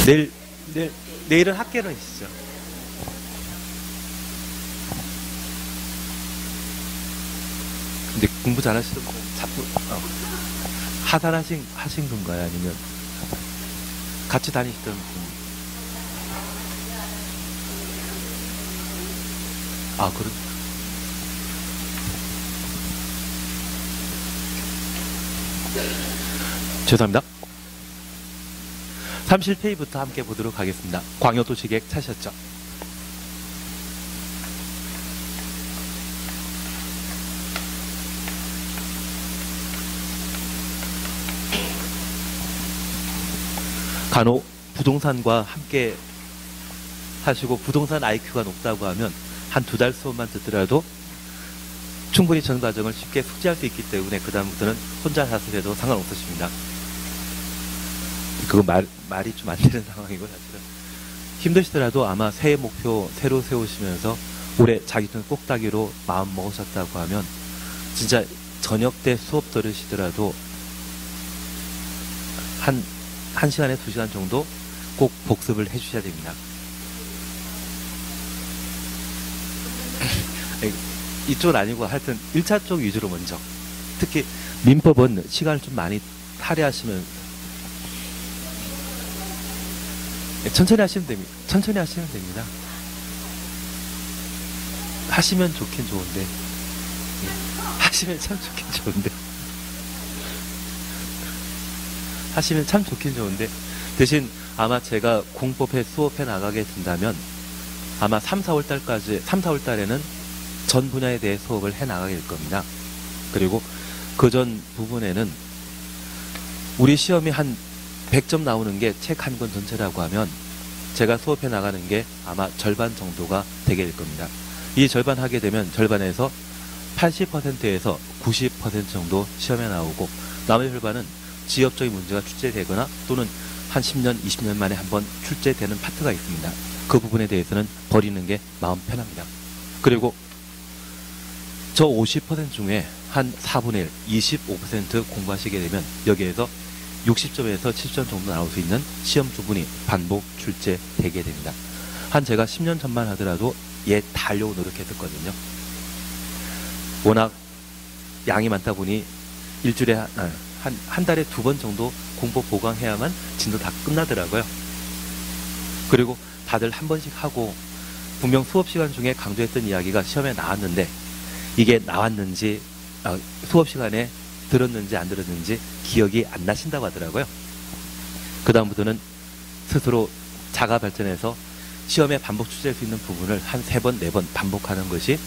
내일, 내일은 학계론 있으죠. 근데 공부 잘하시던 분, 자꾸, 하신 건가요? 아니면 같이 다니시던 분? 그렇죠. 죄송합니다. 37페이지부터 함께 보도록 하겠습니다. 광역도시계획 찾으셨죠? 간혹 부동산과 함께 하시고 부동산 IQ가 높다고 하면 한 2달 수업만 듣더라도 충분히 전 과정을 쉽게 숙지할 수 있기 때문에 그 다음부터는 혼자 하셔도 상관없으십니다. 그거 말이 좀 안 되는 상황이고 사실은 힘드시더라도 아마 새해 목표 새로 세우시면서 올해 자기 돈 꼭따기로 마음 먹으셨다고 하면 진짜 저녁 때 수업 들으시더라도 한 시간에 2시간 정도 꼭 복습을 해주셔야 됩니다. 이쪽은 아니고 하여튼 1차 쪽 위주로 먼저 특히 민법은 시간을 좀 많이 할애하시면 천천히 하시면 됩니다. 천천히 하시면 됩니다. 하시면 좋긴 좋은데 하시면 참 좋긴 좋은데 하시면 참 좋긴 좋은데 대신 아마 제가 공법에 수업해 나가게 된다면 아마 3, 4월 달에는 전 분야에 대해 수업을 해 나가게 될 겁니다. 그리고 그 전 부분에는 우리 시험이 한 100점 나오는 게 책 한 권 전체라고 하면 제가 수업해 나가는 게 아마 절반 정도가 되게 될 겁니다. 이 절반 하게 되면 절반에서 80%에서 90% 정도 시험에 나오고 나머지 절반은 지역적인 문제가 출제되거나 또는 한 10년, 20년 만에 한번 출제되는 파트가 있습니다. 그 부분에 대해서는 버리는 게 마음 편합니다. 그리고 저 50% 중에 한 4분의 1, 25% 공부하시게 되면 여기에서 60점에서 70점 정도 나올 수 있는 시험 부분이 반복 출제되게 됩니다. 한 제가 10년 전만 하더라도 다 하려고 노력했었거든요. 워낙 양이 많다 보니 일주일에 한 달에 2번 정도 공법 보강해야만 진도 다 끝나더라고요. 그리고 다들 한 번씩 하고 분명 수업 시간 중에 강조했던 이야기가 시험에 나왔는데 이게 나왔는지 수업 시간에 들었는지 안 들었는지 기억이 안 나신다고 하더라고요. 그 다음부터는 스스로 자가 발전해서 시험에 반복 출제할 수 있는 부분을 한 3번, 4번 반복하는 것이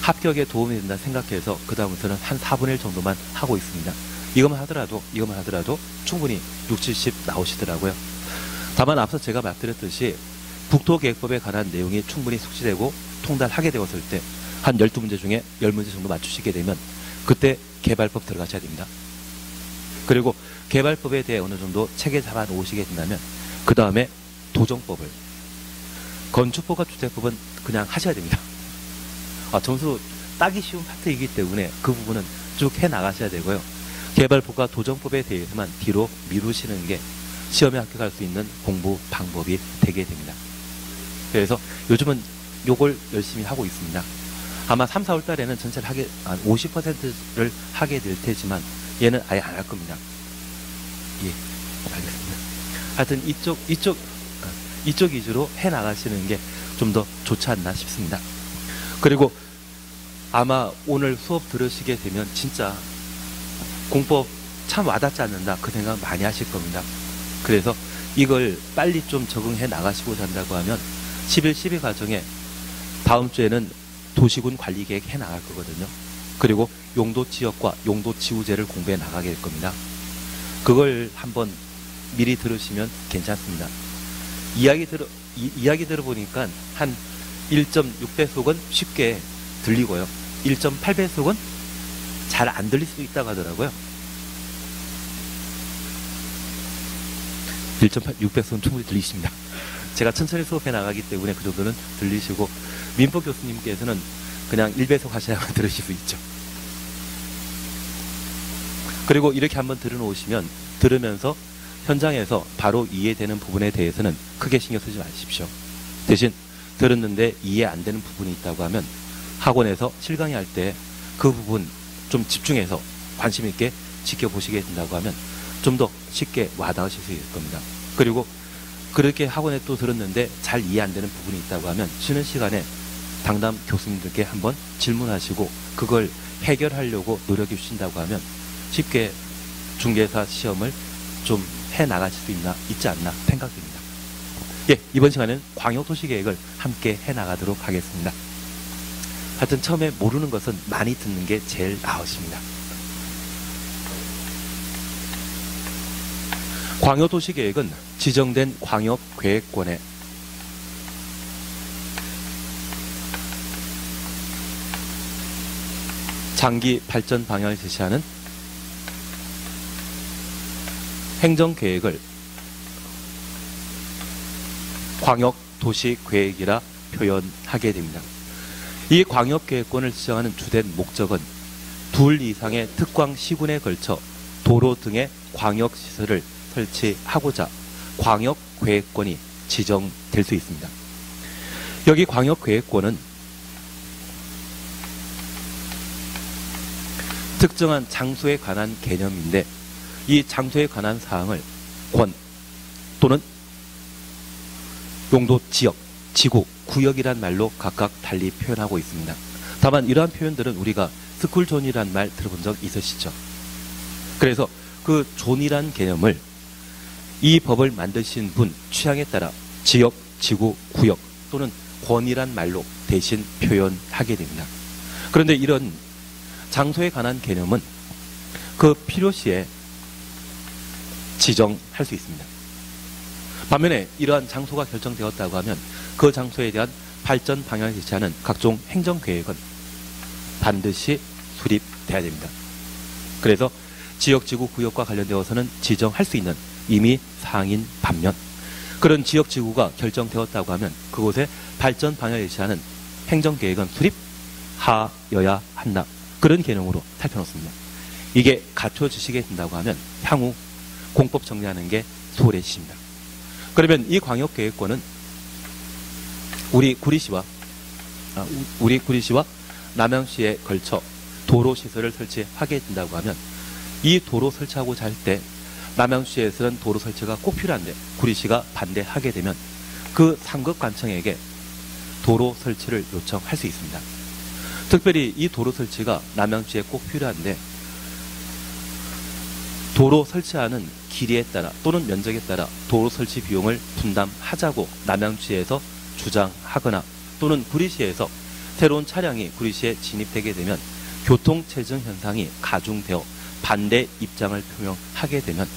합격에 도움이 된다 생각해서 그 다음부터는 한 4분의 1 정도만 하고 있습니다. 이것만 하더라도 충분히 60, 70 나오시더라고요. 다만 앞서 제가 말드렸듯이 국토계획법에 관한 내용이 충분히 숙지되고 통달하게 되었을 때 한 12문제 중에 10문제 정도 맞추시게 되면 그때 개발법 들어가셔야 됩니다. 그리고 개발법에 대해 어느 정도 체계 잡아 놓으시게 된다면 그 다음에 도정법을 건축법과 주택법은 그냥 하셔야 됩니다. 점수 따기 쉬운 파트이기 때문에 그 부분은 쭉 해나가셔야 되고요. 개발법과 도정법에 대해서만 뒤로 미루시는 게 시험에 합격할 수 있는 공부 방법이 되게 됩니다. 그래서 요즘은 요걸 열심히 하고 있습니다. 아마 3, 4월 달에는 전체를 50%를 하게 될 테지만 얘는 아예 안 할 겁니다. 예, 알겠습니다. 하여튼 이쪽 위주로 해나가시는 게 좀 더 좋지 않나 싶습니다. 그리고 아마 오늘 수업 들으시게 되면 진짜 공법 참 와닿지 않는다 그 생각 많이 하실 겁니다. 그래서 이걸 빨리 좀 적응해 나가시고자 한다고 하면 11, 12 과정에 다음 주에는 도시군 관리계획 해 나갈 거거든요. 그리고 용도지역과 용도지구제를 공부해 나가게 될 겁니다. 그걸 한번 미리 들으시면 괜찮습니다. 이야기 들어보니까 한 1.6배속은 쉽게 들리고요. 1.8배속은 잘 안 들릴 수 있다고 하더라고요. 1.6배속은 충분히 들리십니다. 제가 천천히 수업해 나가기 때문에 그 정도는 들리시고 민법 교수님께서는 그냥 1배속 하셔야만 들으실 수 있죠. 그리고 이렇게 한번 들으면서 현장에서 바로 이해되는 부분에 대해서는 크게 신경 쓰지 마십시오. 대신 들었는데 이해 안 되는 부분이 있다고 하면 학원에서 실강의할 때 그 부분 좀 집중해서 관심 있게 지켜보시게 된다고 하면 좀 더 쉽게 와닿으실 수 있을 겁니다. 그리고 그렇게 학원에 또 들었는데 잘 이해 안 되는 부분이 있다고 하면 쉬는 시간에 당담 교수님들께 한번 질문하시고 그걸 해결하려고 노력해 주신다고 하면 쉽게 중개사 시험을 좀 해나가실 수 있지 않나 생각됩니다. 예, 이번 시간에는 광역도시계획을 함께 해나가도록 하겠습니다. 하여튼 처음에 모르는 것은 많이 듣는 게 제일 나으십니다. 광역도시계획은 지정된 광역계획권에 장기 발전 방향을 제시하는 행정계획을 광역도시계획이라 표현하게 됩니다. 이 광역계획권을 지정하는 주된 목적은 둘 이상의 특광 시군에 걸쳐 도로 등의 광역시설을 설치하고자 광역계획권이 지정될 수 있습니다. 여기 광역계획권은 특정한 장소에 관한 개념인데 이 장소에 관한 사항을 권 또는 용도 지역, 지구, 구역이란 말로 각각 달리 표현하고 있습니다. 다만 이러한 표현들은 우리가 스쿨존이란 말 들어본 적 있으시죠? 그래서 그 존이란 개념을 이 법을 만드신 분 취향에 따라 지역, 지구, 구역 또는 권이란 말로 대신 표현하게 됩니다. 그런데 이런 장소에 관한 개념은 그 필요시에 지정할 수 있습니다. 반면에 이러한 장소가 결정되었다고 하면 그 장소에 대한 발전 방향을 제시하는 각종 행정계획은 반드시 수립돼야 됩니다. 그래서 지역, 지구, 구역과 관련되어서는 지정할 수 있는 이미 사항인 반면 그런 지역, 지구가 결정되었다고 하면 그곳에 발전 방향을 제시하는 행정계획은 수립하여야 한다. 그런 개념으로 살펴놓습니다. 이게 갖춰지시게 된다고 하면 향후 공법 정리하는 게 수월해집니다. 그러면 이 광역계획권은 우리 구리시와 남양시에 걸쳐 도로시설을 설치하게 된다고 하면 이 도로 설치하고자 할 때 남양시에서는 도로 설치가 꼭 필요한데 구리시가 반대하게 되면 그 상급관청에게 도로 설치를 요청할 수 있습니다. 특별히 이 도로 설치가 남양시에 꼭 필요한데 도로 설치하는 길이에 따라 또는 면적에 따라 도로 설치 비용을 분담하자고 남양시에서 주장하거나 또는 구리시에서 새로운 차량이 구리시에 진입되게 되면 교통체증 현상이 가중되어 반대 입장을 표명하게 되면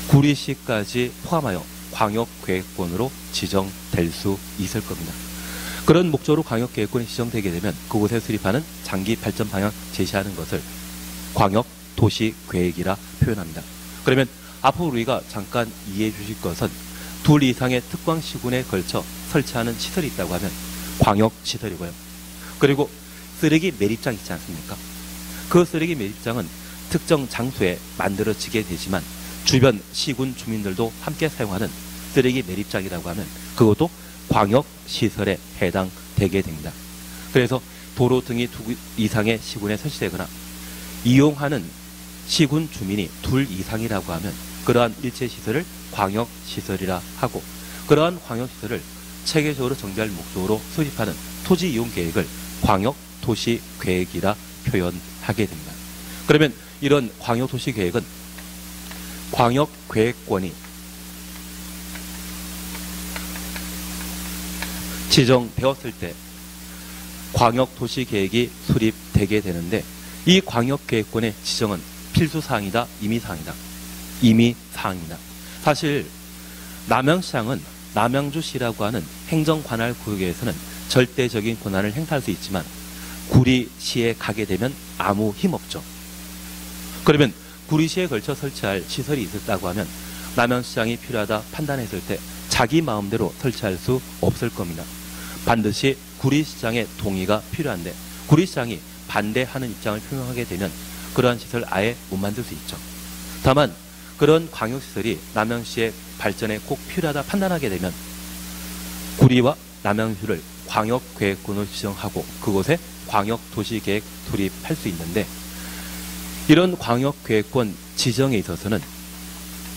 구리시까지 포함하여 광역계획권으로 지정될 수 있을 겁니다. 그런 목적으로 광역계획권이 지정되게 되면 그곳에 수립하는 장기 발전 방향 제시하는 것을 광역도시계획이라 표현합니다. 그러면 앞으로 우리가 잠깐 이해해 주실 것은 둘 이상의 특광시군에 걸쳐 설치하는 시설이 있다고 하면 광역시설이고요. 그리고 쓰레기 매립장 있지 않습니까? 그 쓰레기 매립장은 특정 장소에 만들어지게 되지만 주변 시군 주민들도 함께 사용하는 쓰레기 매립장이라고 하면 그것도 광역시설에 해당되게 됩니다. 그래서 도로 등이 두 이상의 시군에 설치되거나 이용하는 시군 주민이 둘 이상이라고 하면 그러한 일체시설을 광역시설이라 하고 그러한 광역시설을 체계적으로 정비할 목적으로 수립하는 토지이용계획을 광역도시계획이라 표현하게 됩니다. 그러면 이런 광역도시계획은 광역계획권이 지정되었을 때 광역도시계획이 수립되게 되는데 이 광역계획권의 지정은 필수사항이다, 임의사항이다. 임의사항입니다. 사실 남양시장은 남양주시라고 하는 행정관할구역에서는 절대적인 권한을 행사할 수 있지만 구리시에 가게 되면 아무 힘없죠. 그러면 구리시에 걸쳐 설치할 시설이 있었다고 하면 남양시장이 필요하다 판단했을 때 자기 마음대로 설치할 수 없을 겁니다. 반드시 구리시장의 동의가 필요한데 구리시장이 반대하는 입장을 표명하게 되면 그러한 시설 아예 못 만들 수 있죠. 다만 그런 광역시설이 남양시의 발전에 꼭 필요하다 판단하게 되면 구리와 남양주를 광역계획권으로 지정하고 그곳에 광역도시계획 돌입할 수 있는데, 이런 광역계획권 지정에 있어서는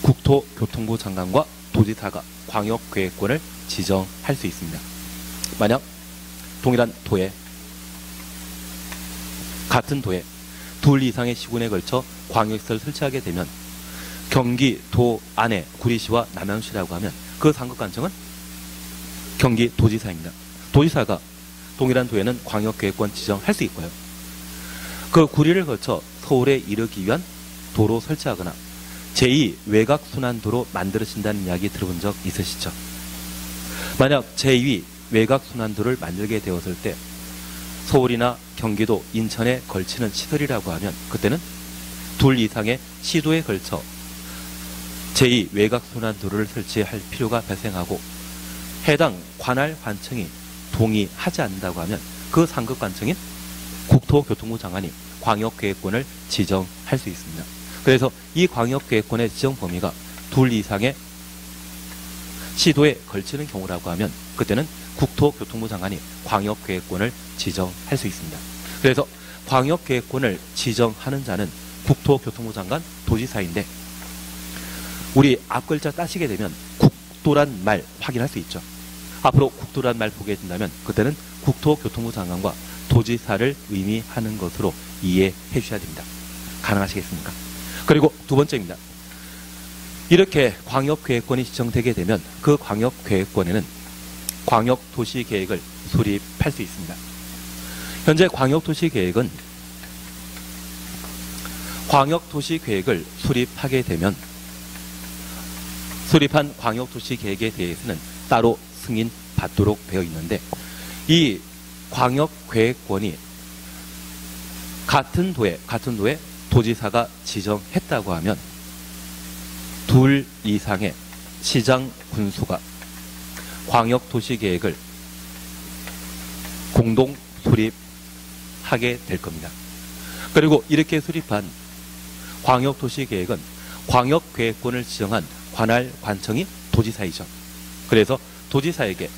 국토교통부 장관과 도지사가 광역계획권을 지정할 수 있습니다. 만약 동일한 도에, 같은 도에 둘 이상의 시군에 걸쳐 광역시설을 설치하게 되면 경기도 안에 구리시와 남양시라고 하면 그 상급관청은 경기도지사입니다. 도지사가 동일한 도에는 광역계획권 지정할 수 있고요. 그 구리를 거쳐 서울에 이르기 위한 도로 설치하거나 제2 외곽순환도로 만들어진다는 이야기 들어본 적 있으시죠? 만약 제2 외곽순환도를 만들게 되었을 때 서울이나 경기도, 인천에 걸치는 시설이라고 하면 그때는 둘 이상의 시도에 걸쳐 제2 외곽순환도로를 설치할 필요가 발생하고 해당 관할 관청이 동의하지 않는다고 하면 그 상급관청인 국토교통부 장관이 광역계획권을 지정할 수 있습니다. 그래서 이 광역계획권의 지정 범위가 둘 이상의 시도에 걸치는 경우라고 하면 그때는 국토교통부 장관이 광역계획권을 지정할 수 있습니다. 그래서 광역계획권을 지정하는 자는 국토교통부 장관, 도지사인데 우리 앞글자 따시게 되면 국도란 말 확인할 수 있죠. 앞으로 국도란 말 보게 된다면 그때는 국토교통부 장관과 도지사를 의미하는 것으로 이해해 주셔야 됩니다. 가능하시겠습니까? 그리고 두 번째입니다. 이렇게 광역계획권이 지정되게 되면 그 광역계획권에는 광역도시계획을 수립할 수 있습니다. 현재 광역도시계획은 광역도시계획을 수립하게 되면 수립한 광역도시계획에 대해서는 따로 승인받도록 되어 있는데, 이 광역계획권이 같은 도에 도지사가 지정했다고 하면 둘 이상의 시장 군수가 광역도시계획을 공동 수립하게 될 겁니다. 그리고 이렇게 수립한 광역도시계획은 광역계획권을 지정한 관할 관청이 도지사이죠. 그래서 도지사에게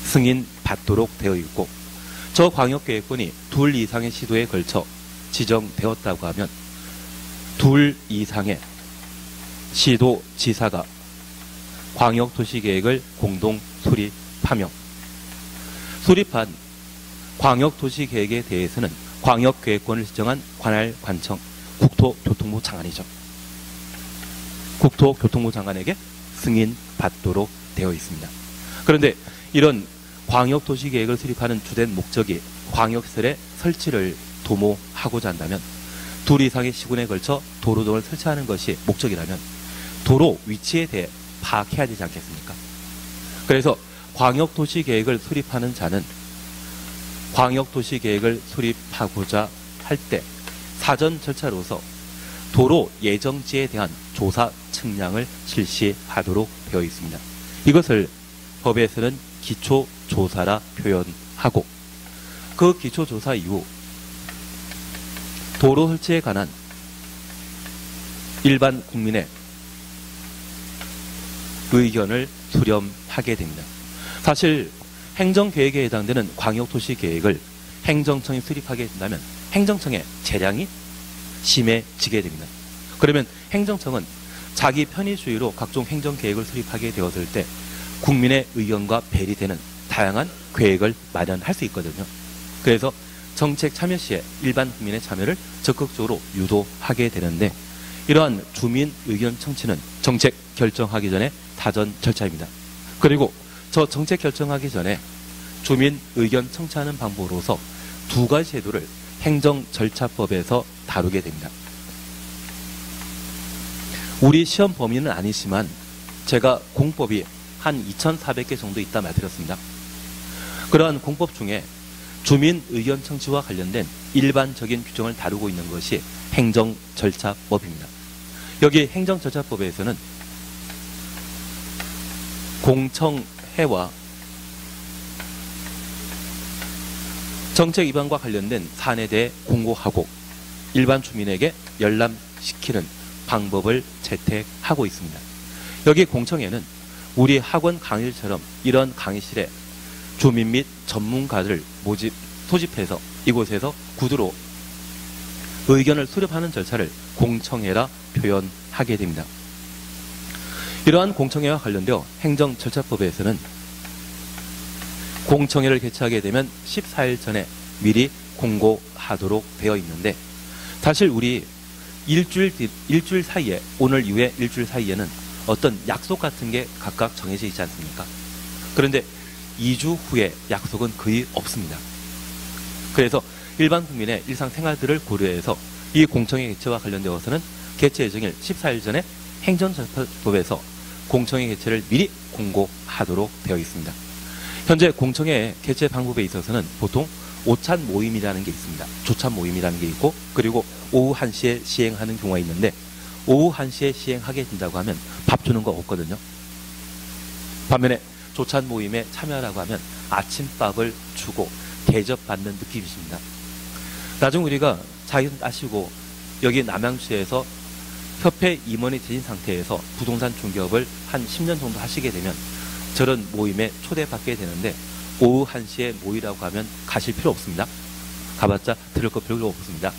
승인받도록 되어 있고, 저 광역계획권이 둘 이상의 시도에 걸쳐 지정되었다고 하면 둘 이상의 시도지사가 광역도시계획을 공동 수립하며 수립한 광역도시계획에 대해서는 광역계획권을 지정한 관할 관청 국토교통부 장관이죠. 국토교통부 장관에게 승인받도록 되어 있습니다. 그런데 이런 광역도시계획을 수립하는 주된 목적이 광역시설의 설치를 도모하고자 한다면 둘 이상의 시군에 걸쳐 도로 등을 설치하는 것이 목적이라면 도로 위치에 대해 파악해야 되지 않겠습니까? 그래서 광역도시계획을 수립하는 자는 광역도시계획을 수립하고자 할 때 사전 절차로서 도로 예정지에 대한 조사 측량을 실시하도록 되어 있습니다. 이것을 법에서는 기초조사라 표현하고, 그 기초조사 이후 도로 설치에 관한 일반 국민의 의견을 수렴하게 됩니다. 사실 행정계획에 해당되는 광역도시계획을 행정청이 수립하게 된다면 행정청의 재량이 심해지게 됩니다. 그러면 행정청은 자기 편의주의로 각종 행정계획을 수립하게 되었을 때 국민의 의견과 배리되는 다양한 계획을 마련할 수 있거든요. 그래서 정책 참여 시에 일반 국민의 참여를 적극적으로 유도하게 되는데, 이러한 주민 의견 청취는 정책 결정하기 전에 사전 절차입니다. 그리고 저 정책 결정하기 전에 주민 의견 청취하는 방법으로서 두 가지 제도를 행정절차법에서 다루게 됩니다. 우리 시험 범위는 아니지만 제가 공법이 한 2,400개 정도 있다 말드렸습니다. 그러한 공법 중에 주민 의견 청취와 관련된 일반적인 규정을 다루고 있는 것이 행정절차법입니다. 여기 행정절차법에서는 공청회와 정책 위반과 관련된 사안에 대해 공고하고 일반 주민에게 열람시키는 방법을 채택하고 있습니다. 여기 공청회는 우리 학원 강의실처럼 이런 강의실에 주민 및 전문가를 소집해서 이곳에서 구두로 의견을 수렴하는 절차를 공청회라 표현하게 됩니다. 이러한 공청회와 관련되어 행정절차법에서는 공청회를 개최하게 되면 14일 전에 미리 공고하도록 되어 있는데, 사실 우리 일주일 사이에, 오늘 이후에 일주일 사이에는 어떤 약속 같은 게 각각 정해져 있지 않습니까? 그런데 2주 후에 약속은 거의 없습니다. 그래서 일반 국민의 일상생활들을 고려해서 이 공청회 개최와 관련되어서는 개최 예정일 14일 전에 행정절차법에서 공청회 개최를 미리 공고하도록 되어 있습니다. 현재 공청회 개최 방법에 있어서는 보통 오찬 모임이라는 게 있습니다. 조찬 모임이라는 게 있고, 그리고 오후 1시에 시행하는 경우가 있는데, 오후 1시에 시행하게 된다고 하면 밥 주는 거 없거든요. 반면에 조찬 모임에 참여하라고 하면 아침밥을 주고 대접받는 느낌이십니다. 나중 우리가 자기 아시고 여기 남양주에서 협회 임원이 되신 상태에서 부동산 중개업을 한 10년 정도 하시게 되면 저런 모임에 초대받게 되는데, 오후 1시에 모이라고 하면 가실 필요 없습니다. 가봤자 들을 거 별로 없습니다.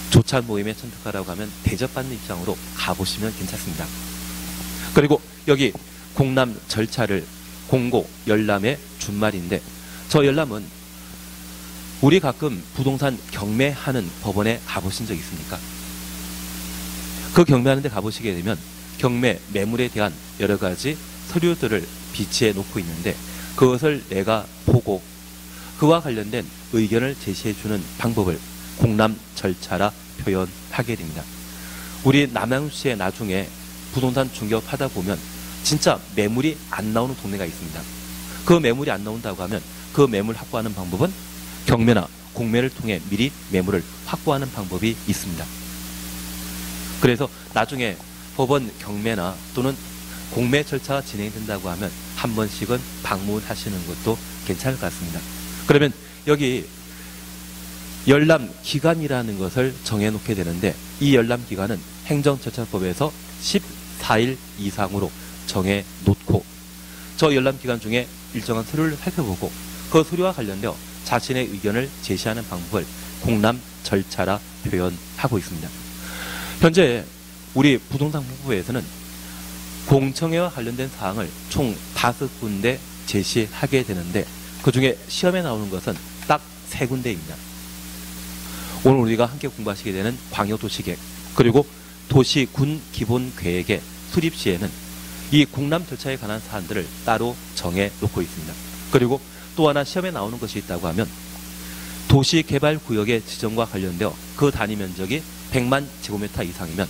조찬 모임에 참석하라고 하면 대접받는 입장으로 가보시면 괜찮습니다. 그리고 여기 공람 절차를 공고, 열람의 준말인데, 저 열람은 우리 가끔 부동산 경매하는 법원에 가보신 적 있습니까? 그 경매하는 데 가보시게 되면 경매 매물에 대한 여러 가지 서류들을 비치해 놓고 있는데, 그것을 내가 보고 그와 관련된 의견을 제시해주는 방법을 공람 절차라 표현하게 됩니다. 우리 남양주시에 나중에 부동산 중개업하다 보면 진짜 매물이 안 나오는 동네가 있습니다. 그 매물이 안 나온다고 하면 그 매물 확보하는 방법은 경매나 공매를 통해 미리 매물을 확보하는 방법이 있습니다. 그래서 나중에 법원 경매나 또는 공매 절차가 진행된다고 하면 한 번씩은 방문하시는 것도 괜찮을 것 같습니다. 그러면 여기 열람 기간이라는 것을 정해놓게 되는데, 이 열람 기간은 행정절차법에서 14일 이상으로 정해놓고, 저 열람 기간 중에 일정한 서류를 살펴보고 그 서류와 관련되어 자신의 의견을 제시하는 방법을 공람 절차라 표현하고 있습니다. 현재 우리 부동산 공부에서는 공청회와 관련된 사항을 총 5군데 제시하게 되는데, 그 중에 시험에 나오는 것은 딱 3군데입니다. 오늘 우리가 함께 공부하시게 되는 광역도시계획, 그리고 도시군 기본계획의 수립 시에는 이 공람 절차에 관한 사안들을 따로 정해 놓고 있습니다. 그리고 또 하나 시험에 나오는 것이 있다고 하면 도시개발구역의 지정과 관련되어 그 단위 면적이 100만 제곱미터 이상이면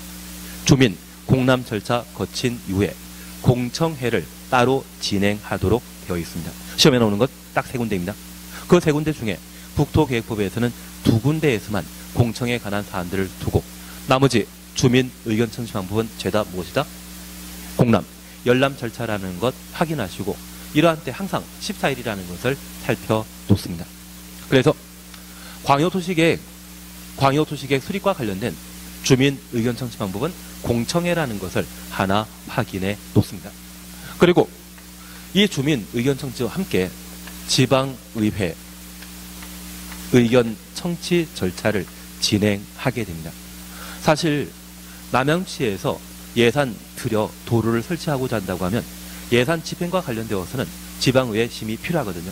주민 공람 절차 거친 이후에 공청회를 따로 진행하도록 되어 있습니다. 시험에 나오는 것 딱 3군데입니다. 그 3군데 중에 국토계획법에서는 2군데에서만 공청회에 관한 사안들을 두고, 나머지 주민 의견 청취 방법은 죄다 무엇이다? 공람, 열람 절차라는 것 확인하시고 이러한 때 항상 14일이라는 것을 살펴놓습니다. 그래서 광역도시계획 수립과 관련된 주민 의견 청취 방법은 공청회라는 것을 하나 확인해 놓습니다. 그리고 이 주민 의견 청취와 함께 지방의회 의견 청취 절차를 진행하게 됩니다. 사실 남양주시에서 예산 들여 도로를 설치하고자 한다고 하면 예산 집행과 관련되어서는 지방의회 심의 필요하거든요.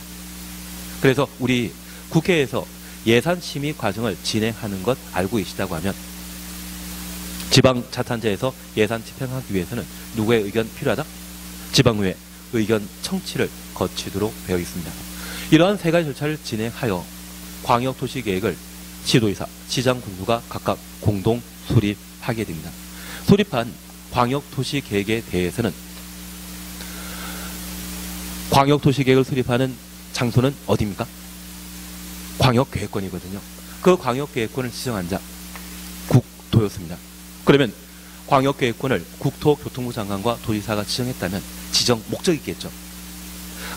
그래서 우리 국회에서 예산 심의 과정을 진행하는 것 알고 계시다고 하면 지방자탄제에서 예산 집행하기 위해서는 누구의 의견 필요하다? 지방의회 의견 청취를 거치도록 되어 있습니다. 이러한 3가지 절차를 진행하여 광역도시계획을 시도의사, 시장군수가 각각 공동 수립하게 됩니다. 수립한 광역도시계획에 대해서는 광역도시계획을 수립하는 장소는 어디입니까? 광역계획권이거든요. 그 광역계획권을 지정한 자 국토였습니다. 그러면 광역계획권을 국토교통부 장관과 도지사가 지정했다면 지정 목적이 있겠죠.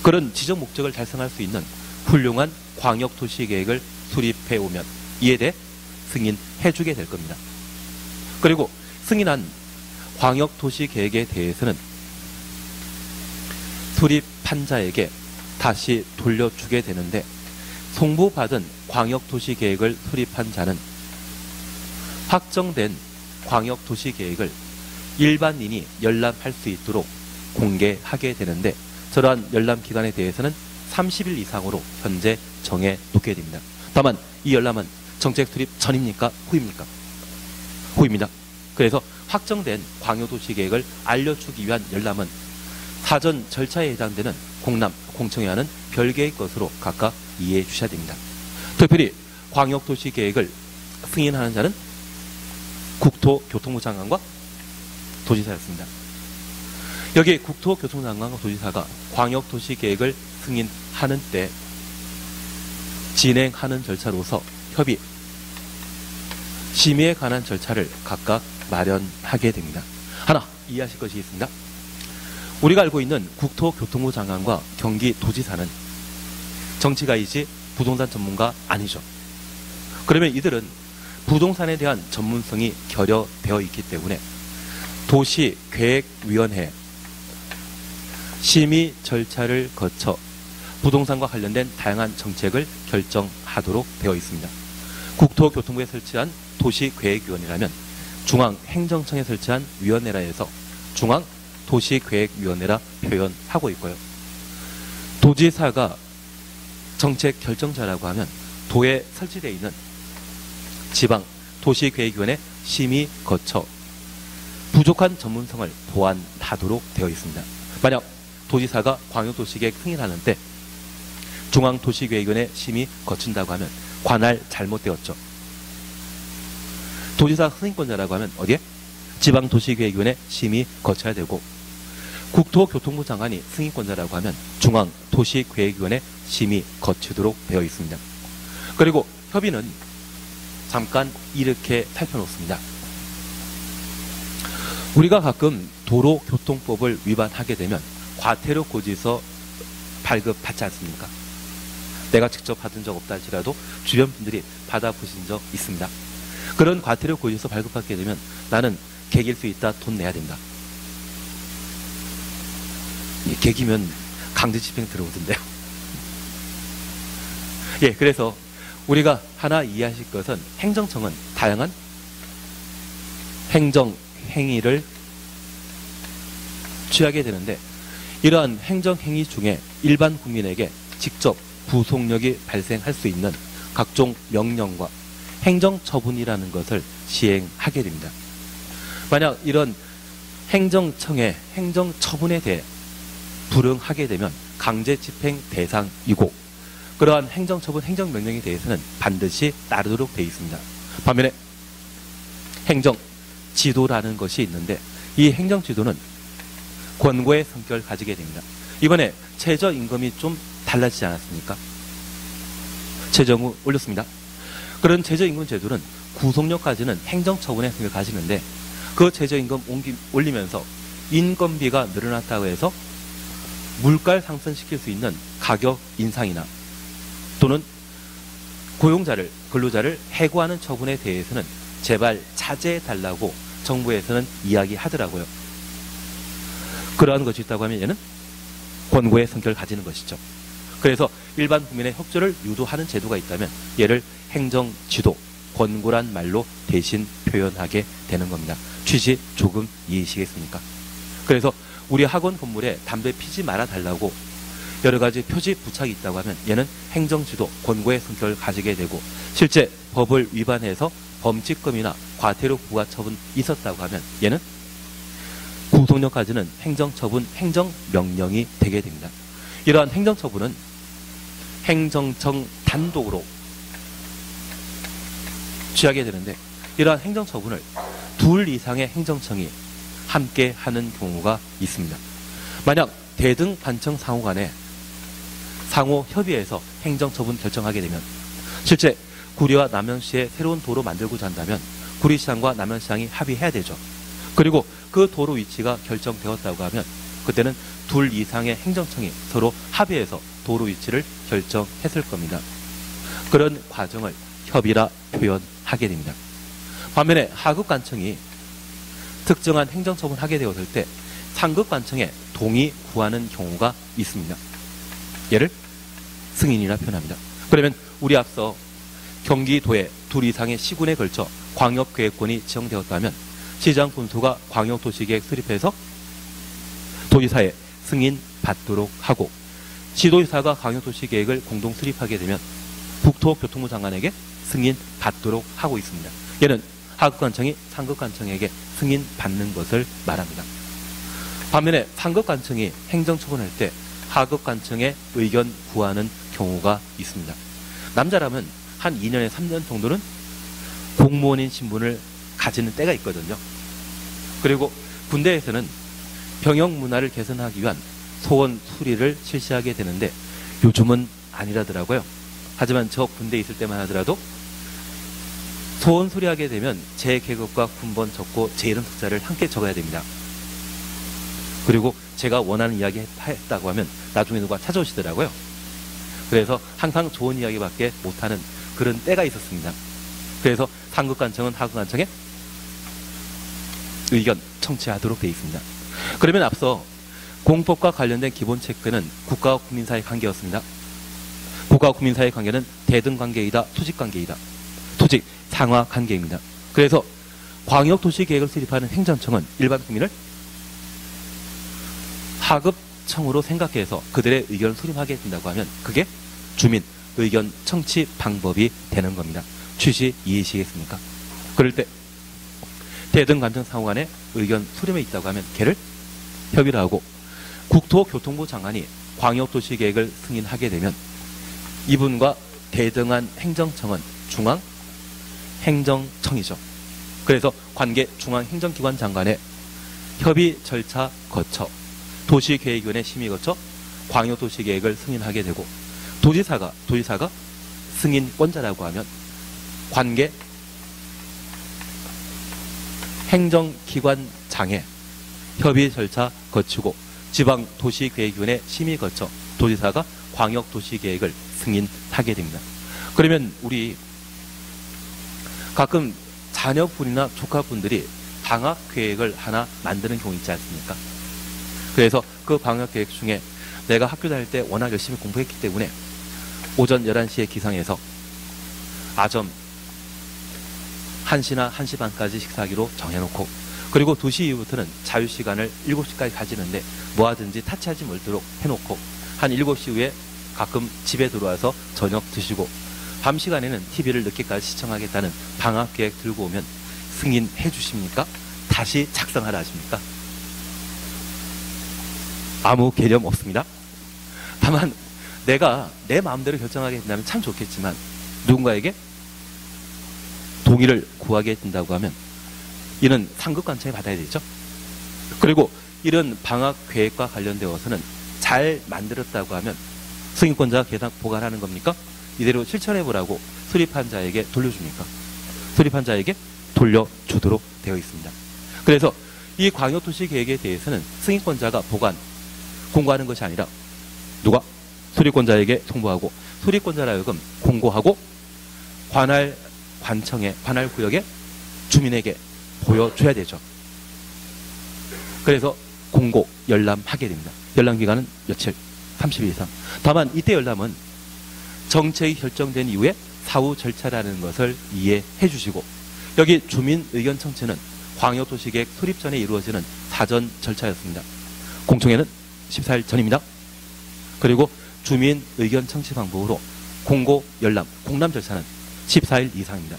그런 지정 목적을 달성할 수 있는 훌륭한 광역도시계획을 수립해 오면 이에 대해 승인해 주게 될 겁니다. 그리고 승인한 광역도시계획에 대해서는 수립한 자에게 다시 돌려주게 되는데, 송부받은 광역도시계획을 수립한 자는 확정된 광역도시계획을 일반인이 열람할 수 있도록 공개하게 되는데, 저러한 열람 기간에 대해서는 30일 이상으로 현재 정해놓게 됩니다. 다만 이 열람은 정책 수립 전입니까? 후입니까? 후입니다. 그래서 확정된 광역도시계획을 알려주기 위한 열람은 사전 절차에 해당되는 공람, 공청회 하는 별개의 것으로 각각 이해해 주셔야 됩니다. 특별히 광역도시계획을 승인하는 자는 국토교통부 장관과 도지사였습니다. 여기 국토교통부 장관과 도지사가 광역도시계획을 승인하는 때 진행하는 절차로서 협의, 심의에 관한 절차를 각각 마련하게 됩니다. 하나 이해하실 것이 있습니다. 우리가 알고 있는 국토교통부 장관과 경기도지사는 정치가이지 부동산 전문가 아니죠. 그러면 이들은 부동산에 대한 전문성이 결여되어 있기 때문에 도시계획위원회 심의 절차를 거쳐 부동산과 관련된 다양한 정책을 결정하도록 되어 있습니다. 국토교통부에 설치한 도시계획위원회라면 중앙행정청에 설치한 위원회라 해서 중앙도시계획위원회라 표현하고 있고요. 도지사가 정책 결정자라고 하면 도에 설치되어 있는 지방도시계획위원회 심의 거쳐 부족한 전문성을 보완하도록 되어 있습니다. 만약 도지사가 광역도시계획 승인하는 때 중앙도시계획위원회 심의 거친다고 하면 관할 잘못되었죠. 도지사 승인권자라고 하면 어디에? 지방도시계획위원회 심의 거쳐야 되고, 국토교통부 장관이 승인권자라고 하면 중앙도시계획위원회 심의 거치도록 되어 있습니다. 그리고 협의는 잠깐 이렇게 살펴놓습니다. 우리가 가끔 도로교통법을 위반하게 되면 과태료 고지서 발급받지 않습니까? 내가 직접 받은 적 없다 할지라도 주변 분들이 받아보신 적 있습니다. 그런 과태료 고지서 발급받게 되면 나는 개길 수 있다, 돈 내야 된다. 개기면 강제집행 들어오던데요. 예, 그래서 우리가 하나 이해하실 것은 행정청은 다양한 행정행위를 취하게 되는데, 이러한 행정행위 중에 일반 국민에게 직접 부속력이 발생할 수 있는 각종 명령과 행정처분이라는 것을 시행하게 됩니다. 만약 이런 행정청의 행정처분에 대해 불응하게 되면 강제집행 대상이고, 그러한 행정처분, 행정명령에 대해서는 반드시 따르도록 되어 있습니다. 반면에 행정지도라는 것이 있는데, 이 행정지도는 권고의 성격을 가지게 됩니다. 이번에 최저임금이 좀 달라지지 않았습니까? 최저임금 올렸습니다. 그런 최저임금 제도는 구속력 가지는 행정처분의 성격을 가지는데, 그 최저임금 올리면서 인건비가 늘어났다고 해서 물가를 상승시킬 수 있는 가격 인상이나 또는 고용자를, 근로자를 해고하는 처분에 대해서는 제발 자제해달라고 정부에서는 이야기하더라고요. 그러한 것이 있다고 하면 얘는 권고의 성격을 가지는 것이죠. 그래서 일반 국민의 협조를 유도하는 제도가 있다면 얘를 행정지도, 권고란 말로 대신 표현하게 되는 겁니다. 취지 조금 이해하시겠습니까? 그래서 우리 학원 건물에 담배 피지 말아달라고 여러 가지 표지 부착이 있다고 하면 얘는 행정지도, 권고의 성격을 가지게 되고, 실제 법을 위반해서 범칙금이나 과태료 부과처분 있었다고 하면 얘는 구속력 가지는 행정처분, 행정명령이 되게 됩니다. 이러한 행정처분은 행정청 단독으로 취하게 되는데, 이러한 행정처분을 둘 이상의 행정청이 함께 하는 경우가 있습니다. 만약 대등 반청 상호 간에 상호 협의해서 행정처분 결정하게 되면, 실제 구리와 남양시에 새로운 도로 만들고자 한다면 구리시장과 남양시장이 합의해야 되죠. 그리고 그 도로 위치가 결정되었다고 하면 그때는 둘 이상의 행정청이 서로 합의해서 도로 위치를 결정했을 겁니다. 그런 과정을 협의라 표현하게 됩니다. 반면에 하급관청이 특정한 행정처분을 하게 되었을 때 상급관청에 동의 구하는 경우가 있습니다. 얘를 승인이라 표현합니다. 그러면 우리 앞서 경기도에 둘 이상의 시군에 걸쳐 광역계획권이 지정되었다면 시장 군수가 광역도시계획 수립해서 도지사의 승인 받도록 하고, 시도지사가 광역도시계획을 공동 수립하게 되면 국토교통부 장관에게 승인 받도록 하고 있습니다. 얘는 하급관청이 상급관청에게 승인 받는 것을 말합니다. 반면에 상급관청이 행정처분할 때 하급관청의 의견 구하는 경우가 있습니다. 남자라면 한 2년에 3년 정도는 공무원인 신분을 가지는 때가 있거든요. 그리고 군대에서는 병역 문화를 개선하기 위한 소원 수리를 실시하게 되는데 요즘은 아니라더라고요. 하지만 저 군대에 있을 때만 하더라도 소원 수리하게 되면 제 계급과 군번 적고 제 이름 숫자를 함께 적어야 됩니다. 그리고 제가 원하는 이야기 했다고 하면 나중에 누가 찾아오시더라고요. 그래서 항상 좋은 이야기밖에 못하는 그런 때가 있었습니다. 그래서 상급관청은 하급관청에 의견 청취하도록 되어 있습니다. 그러면 앞서 공법과 관련된 기본 체크는 국가와 국민 사이의 관계였습니다. 국가와 국민 사이의 관계는 대등 관계이다, 수직 관계이다. 수직 상하 관계입니다. 그래서 광역도시계획을 수립하는 행정청은 일반 국민을 하급청으로 생각해서 그들의 의견을 수립하게 된다고 하면 그게 주민 의견 청취 방법이 되는 겁니다. 취시 이해시겠습니까? 그럴 때 대등 감정 상호 간에 의견 수렴에 있다고 하면 걔를 협의를 하고, 국토교통부 장관이 광역도시계획을 승인하게 되면 이분과 대등한 행정청은 중앙행정청이죠. 그래서 관계 중앙행정기관 장관의 협의 절차 거쳐 도시계획위원회 심의 거쳐 광역도시계획을 승인하게 되고, 도지사가 승인권자라고 하면 관계 행정기관장의 협의 절차 거치고 지방도시계획위원회 심의 거쳐 도지사가 광역도시계획을 승인하게 됩니다. 그러면 우리 가끔 자녀분이나 조카분들이 방학계획을 하나 만드는 경우 있지 않습니까? 그래서 그 방학계획 중에 내가 학교 다닐 때 워낙 열심히 공부했기 때문에 오전 11시에 기상해서 아점 1시나 1시 반까지 식사하기로 정해놓고, 그리고 2시 이후부터는 자유시간을 7시까지 가지는데 뭐하든지 타치하지 말도록 해놓고 한 7시 후에 가끔 집에 들어와서 저녁 드시고 밤 시간에는 TV를 늦게까지 시청하겠다는 방학계획 들고 오면 승인해 주십니까? 다시 작성하라 하십니까? 아무 개념 없습니다. 다만 내가 내 마음대로 결정하게 된다면 참 좋겠지만 누군가에게 동의를 구하게 된다고 하면 이는 상급관청에 받아야 되죠. 그리고 이런 방학계획과 관련되어서는 잘 만들었다고 하면 승인권자가 계산 보관하는 겁니까? 이대로 실천해보라고 수립한 자에게 돌려줍니까? 수립한 자에게 돌려주도록 되어 있습니다. 그래서 이 광역도시계획에 대해서는 승인권자가 공고하는 것이 아니라 누가? 수립권자에게 송부하고 수립권자라 하여금 공고하고 관할 관청에, 관할 구역에 주민에게 보여줘야 되죠. 그래서 공고, 열람하게 됩니다. 열람기간은 며칠? 30일 이상. 다만 이때 열람은 정책이 결정된 이후에 사후 절차라는 것을 이해해 주시고, 여기 주민 의견 청취는 광역도시계획 수립 전에 이루어지는 사전 절차였습니다. 공청회는 14일 전입니다. 그리고 주민 의견 청취 방법으로 공고, 열람, 공람 절차는 14일 이상입니다.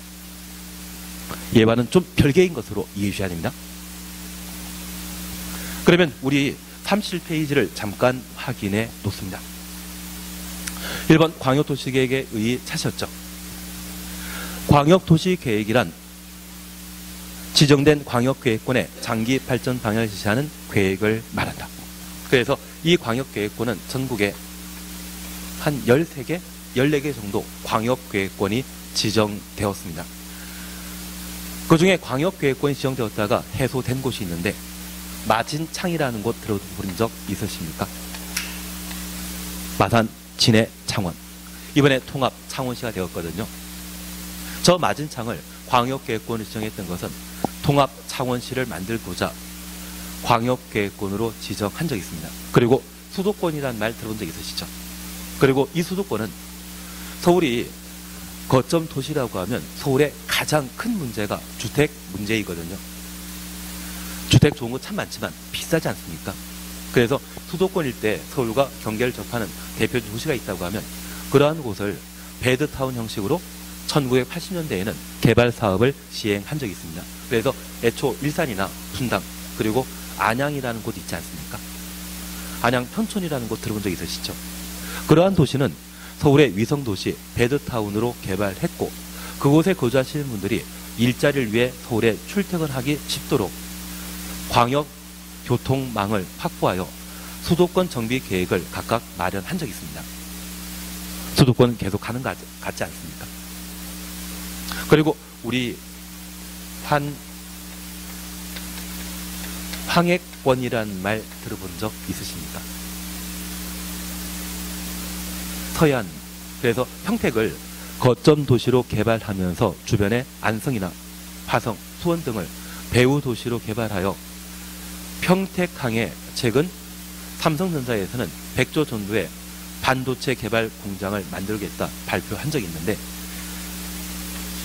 예와는 좀 별개인 것으로 이해해 주셔야 됩니다. 그러면 우리 37페이지를 잠깐 확인해 놓습니다. 1번 광역도시계획의 의의 찾으셨죠? 광역도시계획이란 지정된 광역계획권의 장기 발전 방향을 지시하는 계획을 말한다. 그래서 이 광역계획권은 전국에 한 13개, 14개 정도 광역계획권이 지정되었습니다. 그 중에 광역계획권이 지정되었다가 해소된 곳이 있는데 마진창이라는 곳 들어본 적 있으십니까? 마산, 진해, 창원. 이번에 통합 창원시가 되었거든요. 저 마진창을 광역계획권을 지정했던 것은 통합 창원시를 만들고자 광역계획권으로 지정한 적이 있습니다. 그리고 수도권이란 말 들어본 적 있으시죠? 그리고 이 수도권은 서울이 거점 도시라고 하면 서울의 가장 큰 문제가 주택 문제이거든요. 주택 좋은 거 참 많지만 비싸지 않습니까? 그래서 수도권 일대 서울과 경계를 접하는 대표 도시가 있다고 하면 그러한 곳을 베드타운 형식으로 1980년대에는 개발 사업을 시행한 적이 있습니다. 그래서 애초 일산이나 분당 그리고 안양이라는 곳 있지 않습니까? 안양 편촌이라는 곳 들어본 적 있으시죠? 그러한 도시는 서울의 위성도시 베드타운으로 개발했고 그곳에 거주하시는 분들이 일자리를 위해 서울에 출퇴근하기 쉽도록 광역 교통망을 확보하여 수도권 정비 계획을 각각 마련한 적이 있습니다. 수도권 계속 가는 것 같지 않습니까? 그리고 우리 황해권이란 말 들어본 적 있으십니까? 서해안, 그래서 평택을 거점 도시로 개발하면서 주변에 안성이나 화성, 수원 등을 배후 도시로 개발하여 평택항에 최근 삼성전자에서는 100조 정도의 반도체 개발 공장을 만들겠다 발표한 적이 있는데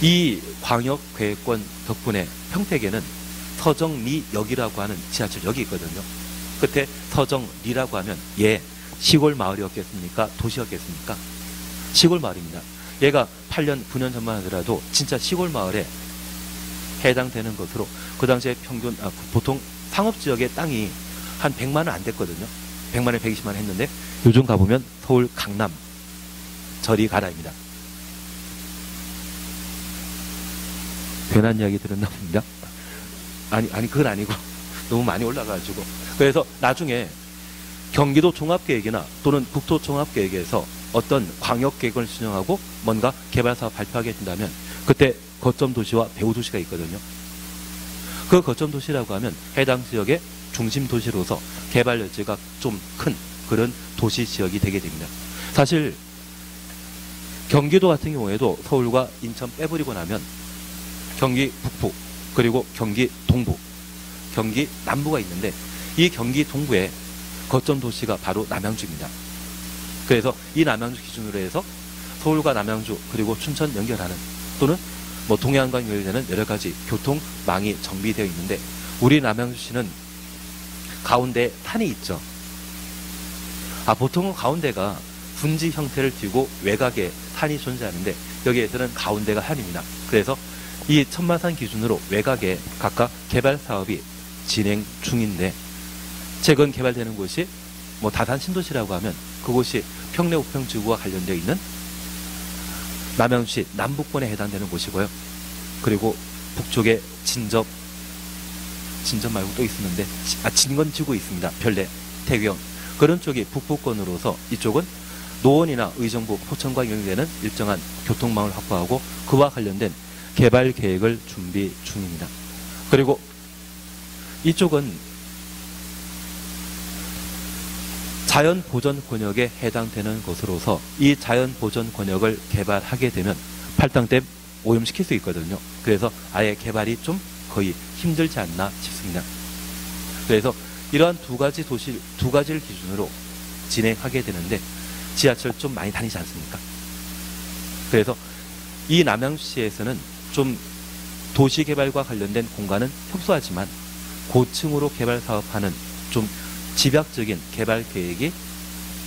이 광역계획권 덕분에 평택에는 서정리역이라고 하는 지하철역이 있거든요. 끝에 서정리라고 하면 시골 마을이었겠습니까? 도시였겠습니까? 시골 마을입니다. 얘가 8년, 9년 전만 하더라도 진짜 시골 마을에 해당되는 것으로 그 당시에 평균, 보통 상업지역의 땅이 한 100만 원 안 됐거든요. 100만 원, 120만 원 했는데 요즘 가보면 서울 강남 저리 가라입니다. 괜한 이야기 들었나 봅니다. 아니 그건 아니고 너무 많이 올라가가지고 그래서 나중에 경기도 종합계획이나 또는 국토 종합계획에서 어떤 광역계획을 수정하고 뭔가 개발사업 발표하게 된다면 그때 거점 도시와 배후 도시가 있거든요. 그 거점 도시라고 하면 해당 지역의 중심 도시로서 개발 여지가 좀 큰 그런 도시 지역이 되게 됩니다. 사실 경기도 같은 경우에도 서울과 인천 빼버리고 나면 경기 북부 그리고 경기 동부, 경기 남부가 있는데 이 경기 동부에 거점 도시가 바로 남양주입니다. 그래서 이 남양주 기준으로 해서 서울과 남양주 그리고 춘천 연결하는 또는 뭐 동해안과 연결되는 여러 가지 교통망이 정비되어 있는데 우리 남양주시는 가운데 산이 있죠. 보통은 가운데가 분지 형태를 띠고 외곽에 산이 존재하는데 여기에서는 가운데가 산입니다. 그래서 이 천마산 기준으로 외곽에 각각 개발 사업이 진행 중인데 최근 개발되는 곳이 뭐 다산 신도시라고 하면 그곳이 평내 우평지구와 관련되어 있는 남양주시 남북권에 해당되는 곳이고요. 그리고 북쪽에 진접 말고 또 있었는데 진건지구 있습니다. 별내, 태경 그런 쪽이 북부권으로서 이쪽은 노원이나 의정부, 포천과 연결되는 일정한 교통망을 확보하고 그와 관련된 개발 계획을 준비 중입니다. 그리고 이쪽은 자연보전 권역에 해당되는 것으로서 이 자연보전 권역을 개발하게 되면 팔당댐 오염시킬 수 있거든요. 그래서 아예 개발이 좀 거의 힘들지 않나 싶습니다. 그래서 이러한 두 가지를 기준으로 진행하게 되는데 지하철 좀 많이 다니지 않습니까? 그래서 이 남양주시에서는 좀 도시개발과 관련된 공간은 협소하지만 고층으로 개발 사업하는 좀 집약적인 개발 계획이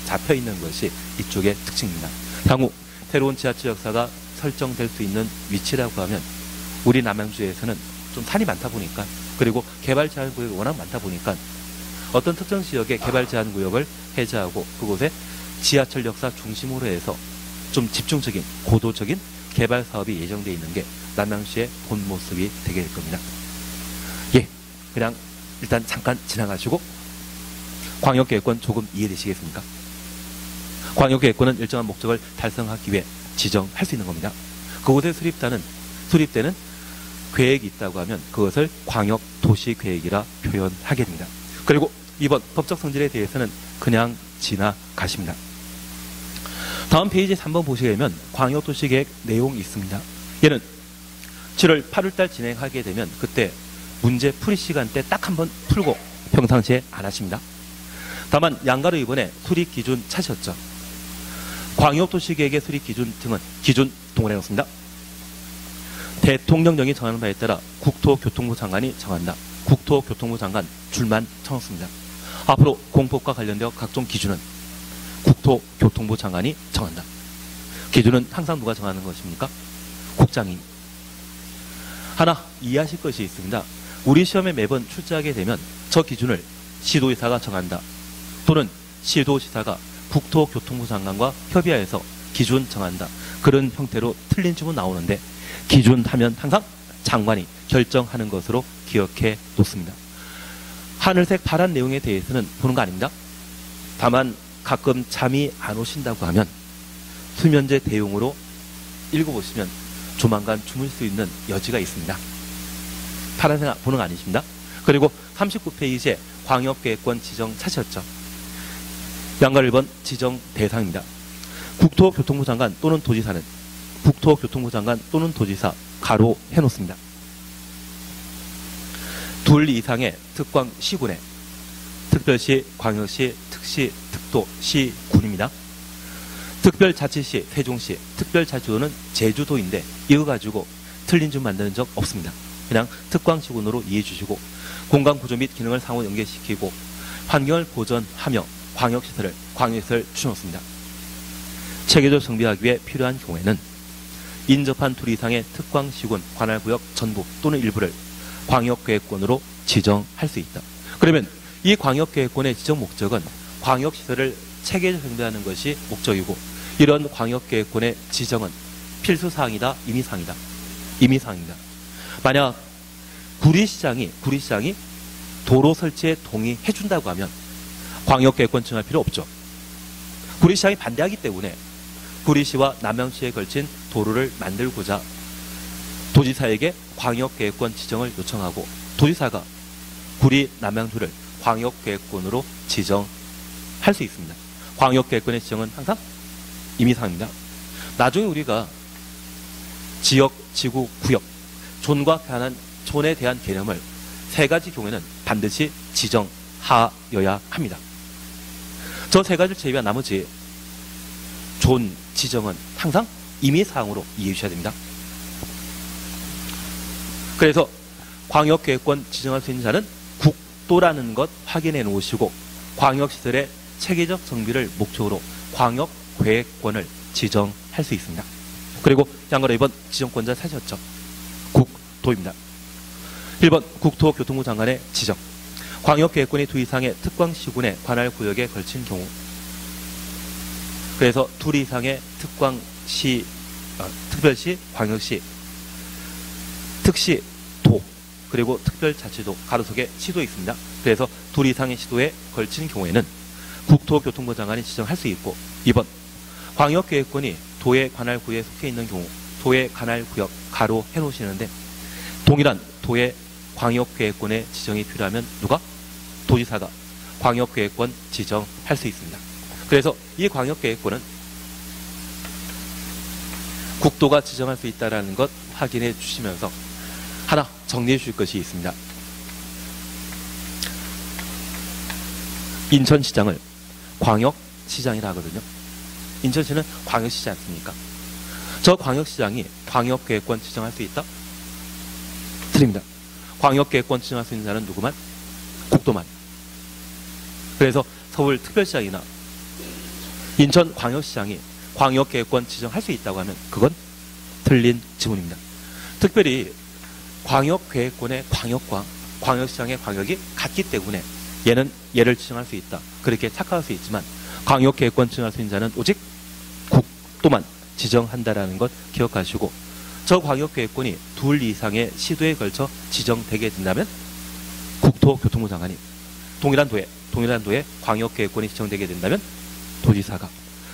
잡혀 있는 것이 이쪽의 특징입니다. 향후 새로운 지하철 역사가 설정될 수 있는 위치라고 하면 우리 남양주에서는 좀 산이 많다 보니까 그리고 개발 제한 구역이 워낙 많다 보니까 어떤 특정 지역의 개발 제한 구역을 해제하고 그곳에 지하철 역사 중심으로 해서 좀 집중적인 고도적인 개발 사업이 예정되어 있는 게 남양주의 본 모습이 되게 될 겁니다. 그냥 일단 잠깐 지나가시고 광역계획권 조금 이해되시겠습니까? 광역계획권은 일정한 목적을 달성하기 위해 지정할 수 있는 겁니다. 그곳에 수립되는 계획이 있다고 하면 그것을 광역도시계획이라 표현하게 됩니다. 그리고 이번 법적 성질에 대해서는 그냥 지나가십니다. 다음 페이지 3번 보시게 되면 광역도시계획 내용이 있습니다. 얘는 7월 8월달 진행하게 되면 그때 문제 풀이 시간 때 딱 한 번 풀고 평상시에 안 하십니다. 다만 양가로 이번에 수립 기준 찾으셨죠. 광역도시계획의 수립 기준 등은 기준 동원해 놓습니다. 대통령령이 정하는 바에 따라 국토교통부 장관이 정한다. 국토교통부 장관 줄만 쳐놓습니다. 앞으로 공법과 관련되어 각종 기준은 국토교통부 장관이 정한다. 기준은 항상 누가 정하는 것입니까? 국장이. 하나 이해하실 것이 있습니다. 우리 시험에 매번 출제하게 되면 저 기준을 시도지사가 정한다. 또는 시도지사가 국토교통부 장관과 협의하여서 기준 정한다. 그런 형태로 틀린 질문 나오는데 기준 하면 항상 장관이 결정하는 것으로 기억해 놓습니다. 하늘색 파란 내용에 대해서는 보는 거 아닙니다. 다만 가끔 잠이 안 오신다고 하면 수면제 대용으로 읽어보시면 조만간 주무실 수 있는 여지가 있습니다. 파란색 보는 거 아니십니다. 그리고 39페이지에 광역계획권 지정 찾으셨죠. 양가 1번 지정 대상입니다. 국토교통부 장관 또는 도지사는 국토교통부 장관 또는 도지사 가로 해놓습니다. 둘 이상의 특광 시군에 특별시, 광역시, 특시, 특도, 시, 군입니다. 특별자치시, 세종시, 특별자치도는 제주도인데 이거 가지고 틀린 줄 만드는 적 없습니다. 그냥 특광시군으로 이해해 주시고 공간구조 및 기능을 상호 연계시키고 환경을 보전하며 광역시설을 추천했습니다. 체계적 정비하기 위해 필요한 경우에는 인접한 둘 이상의 특광시군 관할구역 전부 또는 일부를 광역계획권으로 지정할 수 있다. 그러면 이 광역계획권의 지정 목적은 광역시설을 체계적 정비하는 것이 목적이고 이런 광역계획권의 지정은 필수사항이다, 임의사항이다. 임의사항입니다. 만약 구리시장이 도로 설치에 동의해준다고 하면 광역계획권 지정할 필요 없죠. 구리시장이 반대하기 때문에 구리시와 남양시에 걸친 도로를 만들고자 도지사에게 광역계획권 지정을 요청하고 도지사가 구리, 남양주를 광역계획권으로 지정할 수 있습니다. 광역계획권의 지정은 항상 임의사항입니다. 나중에 우리가 지역, 지구, 구역, 존에 대한 개념을 세 가지 경우에는 반드시 지정하여야 합니다. 저 세 가지를 제외한 나머지 존 지정은 항상 임의사항으로 이해해 주셔야 됩니다. 그래서 광역계획권 지정할 수 있는 자는 국도라는 것 확인해 놓으시고 광역시설의 체계적 정비를 목적으로 광역계획권을 지정할 수 있습니다. 그리고 양가로 2번 지정권자 사셨죠. 국도입니다. 1번 국토교통부 장관의 지정. 광역계획권이 두 이상의 특광시군의 관할구역에 걸친 경우 그래서 둘 이상의 특별시, 광역시, 특시, 도 그리고 특별자치도 가로속에 시도 있습니다. 그래서 둘 이상의 시도에 걸친 경우에는 국토교통부 장관이 지정할 수 있고 2번 광역계획권이 도의 관할구역에 속해 있는 경우 도의 관할구역 가로 해놓으시는데 동일한 도의 광역계획권의 지정이 필요하면 누가? 도지사가 광역계획권 지정할 수 있습니다. 그래서 이 광역계획권은 국도가 지정할 수 있다는 것 확인해 주시면서 하나 정리해 주실 것이 있습니다. 인천시장을 광역시장이라 하거든요. 인천시는 광역시지 않습니까? 저 광역시장이 광역계획권 지정할 수 있다? 틀립니다. 광역계획권 지정할 수 있는 자는 누구만? 국도만. 그래서 서울특별시장이나 인천광역시장이 광역계획권 지정할 수 있다고 하면 그건 틀린 지문입니다. 특별히 광역계획권의 광역과 광역시장의 광역이 같기 때문에 얘를 지정할 수 있다. 그렇게 착각할 수 있지만 광역계획권 지정할 수 있는 자는 오직 국도만 지정한다라는 것 기억하시고 저 광역계획권이 둘 이상의 시도에 걸쳐 지정되게 된다면 국토교통부 장관이 동일한 도에 광역계획권이 지정되게 된다면 도지사가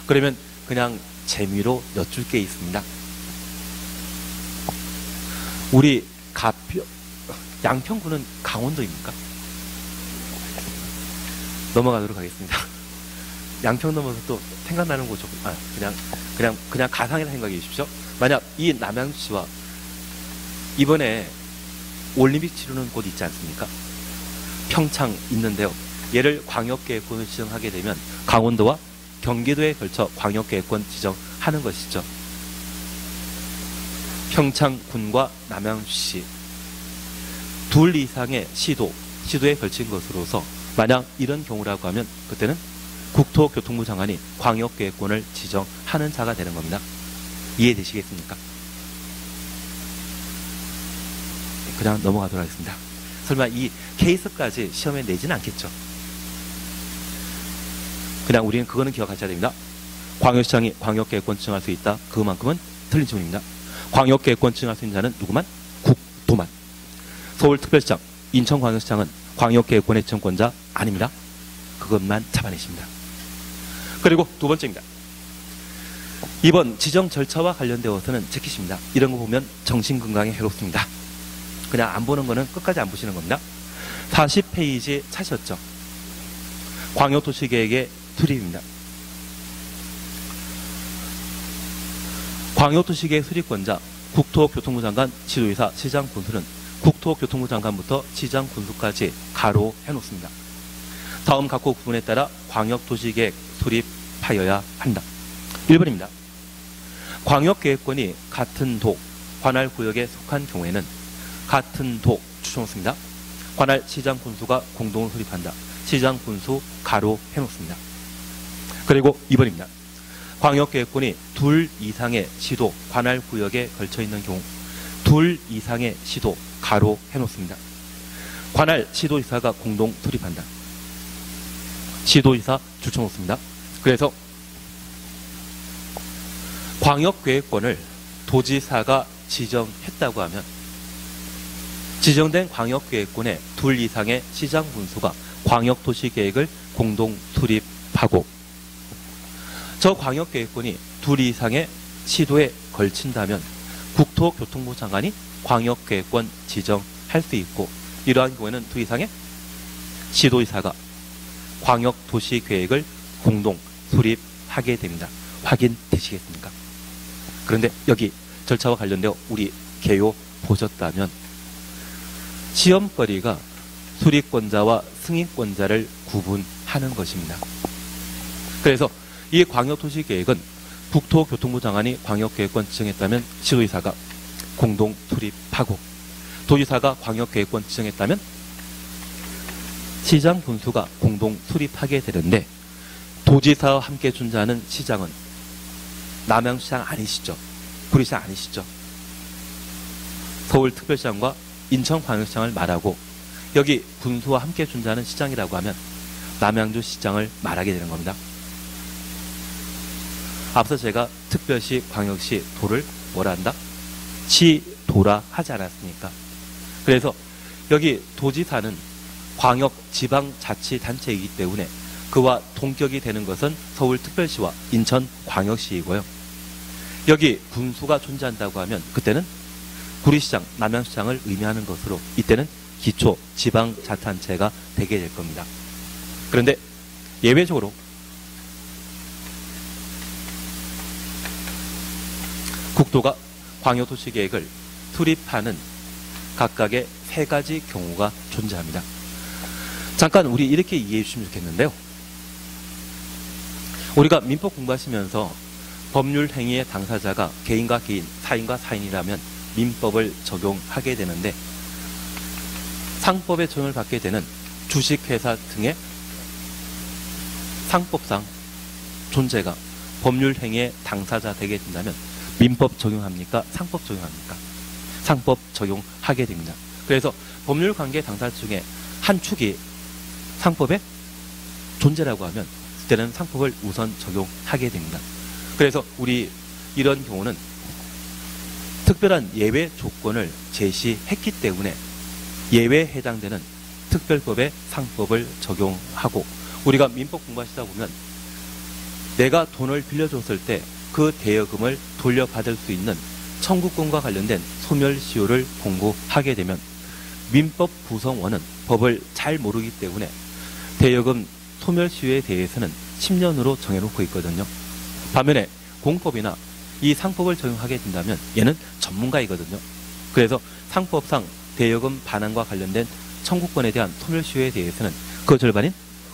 그러면 그냥 재미로 여쭐 게 있습니다. 우리 양평구는 강원도입니까? 넘어가도록 하겠습니다. 양평 넘어서 또 생각나는 곳 조금 그냥 가상이라 생각해 주십시오. 만약 이 남양주시와 이번에 올림픽 치르는 곳 있지 않습니까? 평창 있는데요. 얘를 광역계획권을 지정하게 되면 강원도와 경기도에 걸쳐 광역계획권 지정하는 것이죠. 평창군과 남양주시 둘 이상의 시도에 걸친 것으로서 만약 이런 경우라고 하면 그때는 국토교통부 장관이 광역계획권을 지정하는 자가 되는 겁니다. 이해되시겠습니까? 그냥 넘어가도록 하겠습니다. 설마 이 케이스까지 시험에 내지는 않겠죠. 그냥 우리는 그거는 기억하셔야 됩니다. 광역시장이 광역계획권 지정할 수 있다. 그만큼은 틀린 질문입니다. 광역계획권 지정할 수 있는 자는 누구만? 국토만. 서울특별시장, 인천광역시장은 광역계획권의 지정권자 아닙니다. 그것만 잡아내십니다. 그리고 두 번째입니다. 이번 지정 절차와 관련되어서는 지키십니다. 이런 거 보면 정신건강에 해롭습니다. 그냥 안 보는 거는 끝까지 안 보시는 겁니다. 40페이지 차셨죠. 광역도시계획의 수립입니다. 광역도시계획 수립권자 국토교통부 장관, 지도이사, 시장 군수는 국토교통부 장관부터 시장 군수까지 가로 해놓습니다. 다음 각국 부분에 따라 광역도시계획 수립하여야 한다. 1번입니다. 광역계획권이 같은 도, 관할 구역에 속한 경우에는 같은 도 추천했습니다. 관할 시장 군수가 공동으로 수립한다. 시장 군수 가로 해놓습니다. 그리고 2번입니다. 광역계획권이 둘 이상의 시도, 관할 구역에 걸쳐 있는 경우 둘 이상의 시도 가로 해놓습니다. 관할 시도지사가 공동 수립한다. 시도지사 추천했습니다. 그래서 광역계획권을 도지사가 지정했다고 하면 지정된 광역계획권의 둘 이상의 시장 군수가 광역도시계획을 공동 수립하고 저 광역계획권이 둘 이상의 시도에 걸친다면 국토교통부 장관이 광역계획권 지정할 수 있고 이러한 경우에는 둘 이상의 시도지사가 광역도시계획을 공동 수립하게 됩니다. 확인되시겠습니까? 그런데 여기 절차와 관련되어 우리 개요 보셨다면 시험거리가 수립권자와 승인권자를 구분하는 것입니다. 그래서 이 광역도시계획은 국토교통부 장관이 광역계획권 지정했다면 시도지사가 공동 수립하고 도지사가 광역계획권 지정했다면 시장 군수가 공동 수립하게 되는데 도지사와 함께 준자는 시장은 남양시장 아니시죠? 구리시장 아니시죠? 서울특별시장과 인천광역시장을 말하고 여기 군수와 함께 준자는 시장이라고 하면 남양주시장을 말하게 되는 겁니다. 앞서 제가 특별시, 광역시, 도를 뭐라 한다? 시도라 하지 않았습니까? 그래서 여기 도지사는 광역지방자치단체이기 때문에 그와 동격이 되는 것은 서울특별시와 인천광역시이고요. 여기 군수가 존재한다고 하면 그때는 구리시장, 남양시장을 의미하는 것으로 이때는 기초지방자치단체가 되게 될 겁니다. 그런데 예외적으로 국토가 광역도시계획을 수립하는 각각의 세 가지 경우가 존재합니다. 잠깐 우리 이렇게 이해해 주시면 좋겠는데요. 우리가 민법 공부하시면서 법률 행위의 당사자가 개인과 개인, 사인과 사인이라면 민법을 적용하게 되는데 상법의 적용을 받게 되는 주식회사 등의 상법상 존재가 법률 행위의 당사자 되게 된다면 민법 적용합니까? 상법 적용합니까? 상법 적용하게 됩니다. 그래서 법률관계 당사자 중에 한 축이 상법의 존재라고 하면 그때는 상법을 우선 적용하게 됩니다. 그래서 우리 이런 경우는 특별한 예외 조건을 제시했기 때문에 예외에 해당되는 특별법의 상법을 적용하고 우리가 민법 공부하시다 보면 내가 돈을 빌려줬을 때 그 대여금을 돌려받을 수 있는 청구권과 관련된 소멸시효를 공부하게 되면 민법 구성원은 법을 잘 모르기 때문에 대여금 소멸시효에 대해서는 10년으로 정해놓고 있거든요. 반면에 공법이나 이 상법을 적용하게 된다면 얘는 전문가이거든요. 그래서 상법상 대여금 반환과 관련된 청구권에 대한 소멸시효에 대해서는 그 절반인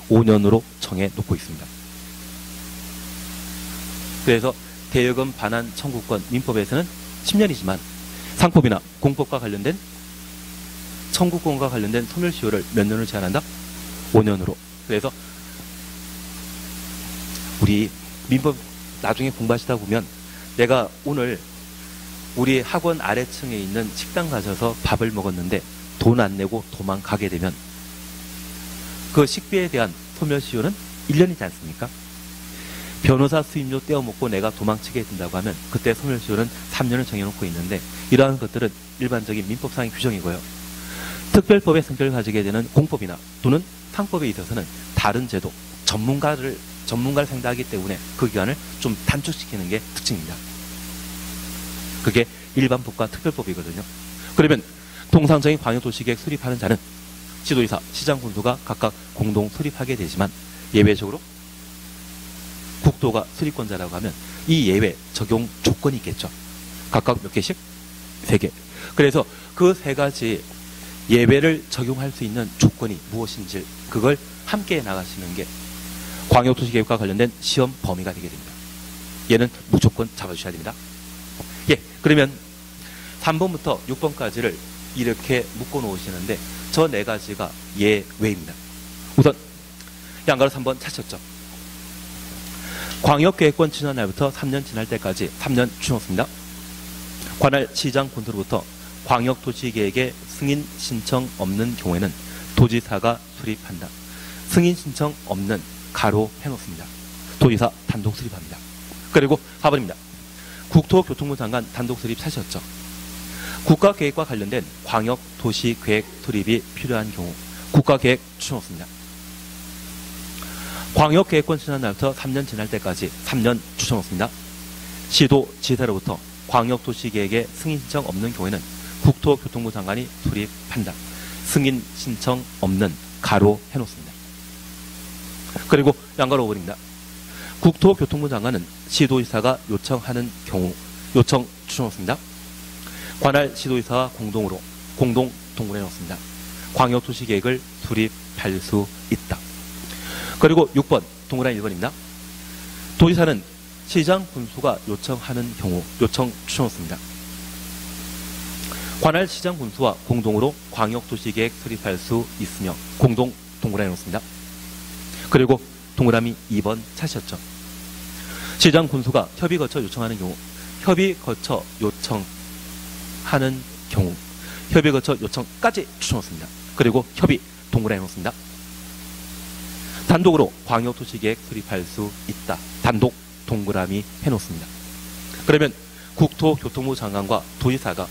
5년으로 정해 놓고 있습니다. 그래서 대여금 반환 청구권 민법에서는 10년이지만 상법이나 공법과 관련된 청구권과 관련된 소멸시효를 몇 년을 제한한다? 5년으로. 그래서 우리 민법 나중에 공부하시다 보면 내가 오늘 우리 학원 아래층에 있는 식당 가셔서 밥을 먹었는데 돈 안 내고 도망가게 되면 그 식비에 대한 소멸시효는 1년이지 않습니까? 변호사 수임료 떼어먹고 내가 도망치게 된다고 하면 그때 소멸시효는 3년을 정해놓고 있는데 이러한 것들은 일반적인 민법상의 규정이고요. 특별법의 성격을 가지게 되는 공법이나 또는 상법에 있어서는 다른 제도, 전문가를 상대하기 때문에 그 기간을 좀 단축시키는 게 특징입니다. 그게 일반법과 특별법이거든요. 그러면 통상적인 광역도시계획 수립하는 자는 지도이사, 시장군수가 각각 공동 수립하게 되지만 예외적으로 국토가 수립권자라고 하면 이 예외 적용 조건이 있겠죠. 각각 몇 개씩? 3개. 그래서 그 3가지 예외를 적용할 수 있는 조건이 무엇인지 그걸 함께 나가시는 게 광역도시계획과 관련된 시험 범위가 되게 됩니다. 얘는 무조건 잡아주셔야 됩니다. 예, 그러면 3번부터 6번까지를 이렇게 묶어 놓으시는데 저 4가지가 예외입니다. 우선 양가로 3번 찾으셨죠? 광역계획권 지난 날부터 3년 지날 때까지 3년 추놓습니다. 관할 시장 군수로부터 광역도시계획에 승인 신청 없는 경우에는 도지사가 수립한다. 승인 신청 없는 가로 해놓습니다. 도지사 단독 수립합니다. 그리고 4번입니다. 국토교통부 장관 단독 수립 사셨죠? 국가계획과 관련된 광역도시계획 수립이 필요한 경우 국가계획 추놓습니다. 광역계획권 지난 날부터 3년 지날 때까지 3년 추천놓습니다. 시도지사로부터 광역도시계획에 승인 신청 없는 경우에는 국토교통부 장관이 수립한다. 승인 신청 없는 가로 해놓습니다. 그리고 양가로 5번입니다. 국토교통부 장관은 시도지사가 요청하는 경우 요청 추천놓습니다. 관할 시도지사와 공동으로 공동 동굴해 놓습니다. 광역도시계획을 수립할 수 있다. 그리고 6번 동그라미 1번입니다. 도지사는 시장 군수가 요청하는 경우 요청 추천놓습니다. 관할 시장 군수와 공동으로 광역도시계획 수립할 수 있으며 공동 동그라미 놓습니다. 그리고 동그라미 2번 찾으셨죠? 시장 군수가 협의 거쳐 요청하는 경우 협의 거쳐 요청하는 경우 협의 거쳐 요청까지 추천놓습니다. 그리고 협의 동그라미 놓습니다. 단독으로 광역도시계획 수립할 수 있다. 단독 동그라미 해놓습니다. 그러면 국토교통부 장관과 도지사가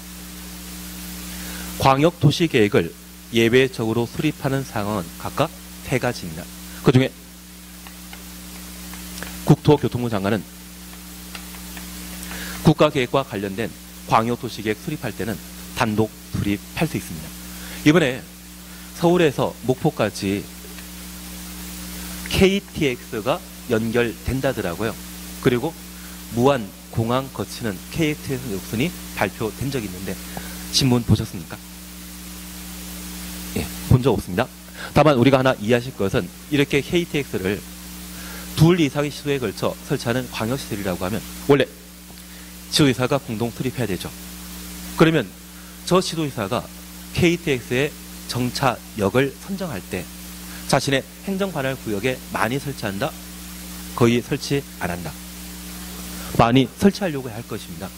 광역도시계획을 예외적으로 수립하는 상황은 각각 3가지입니다. 그 중에 국토교통부 장관은 국가계획과 관련된 광역도시계획 수립할 때는 단독 수립할 수 있습니다. 이번에 서울에서 목포까지 KTX가 연결된다더라고요. 그리고 무한 공항 거치는 KTX 노선이 발표된 적이 있는데 신문 보셨습니까? 예, 본 적 없습니다. 다만 우리가 하나 이해하실 것은 이렇게 KTX를 2 이상의 시도에 걸쳐 설치하는 광역시설이라고 하면 원래 시도지사가 공동 수립해야 되죠. 그러면 저 시도지사가 KTX의 정차역을 선정할 때 자신의 행정관할 구역에 많이 설치한다? 거의 설치 안 한다. 많이 설치하려고 할 것입니다.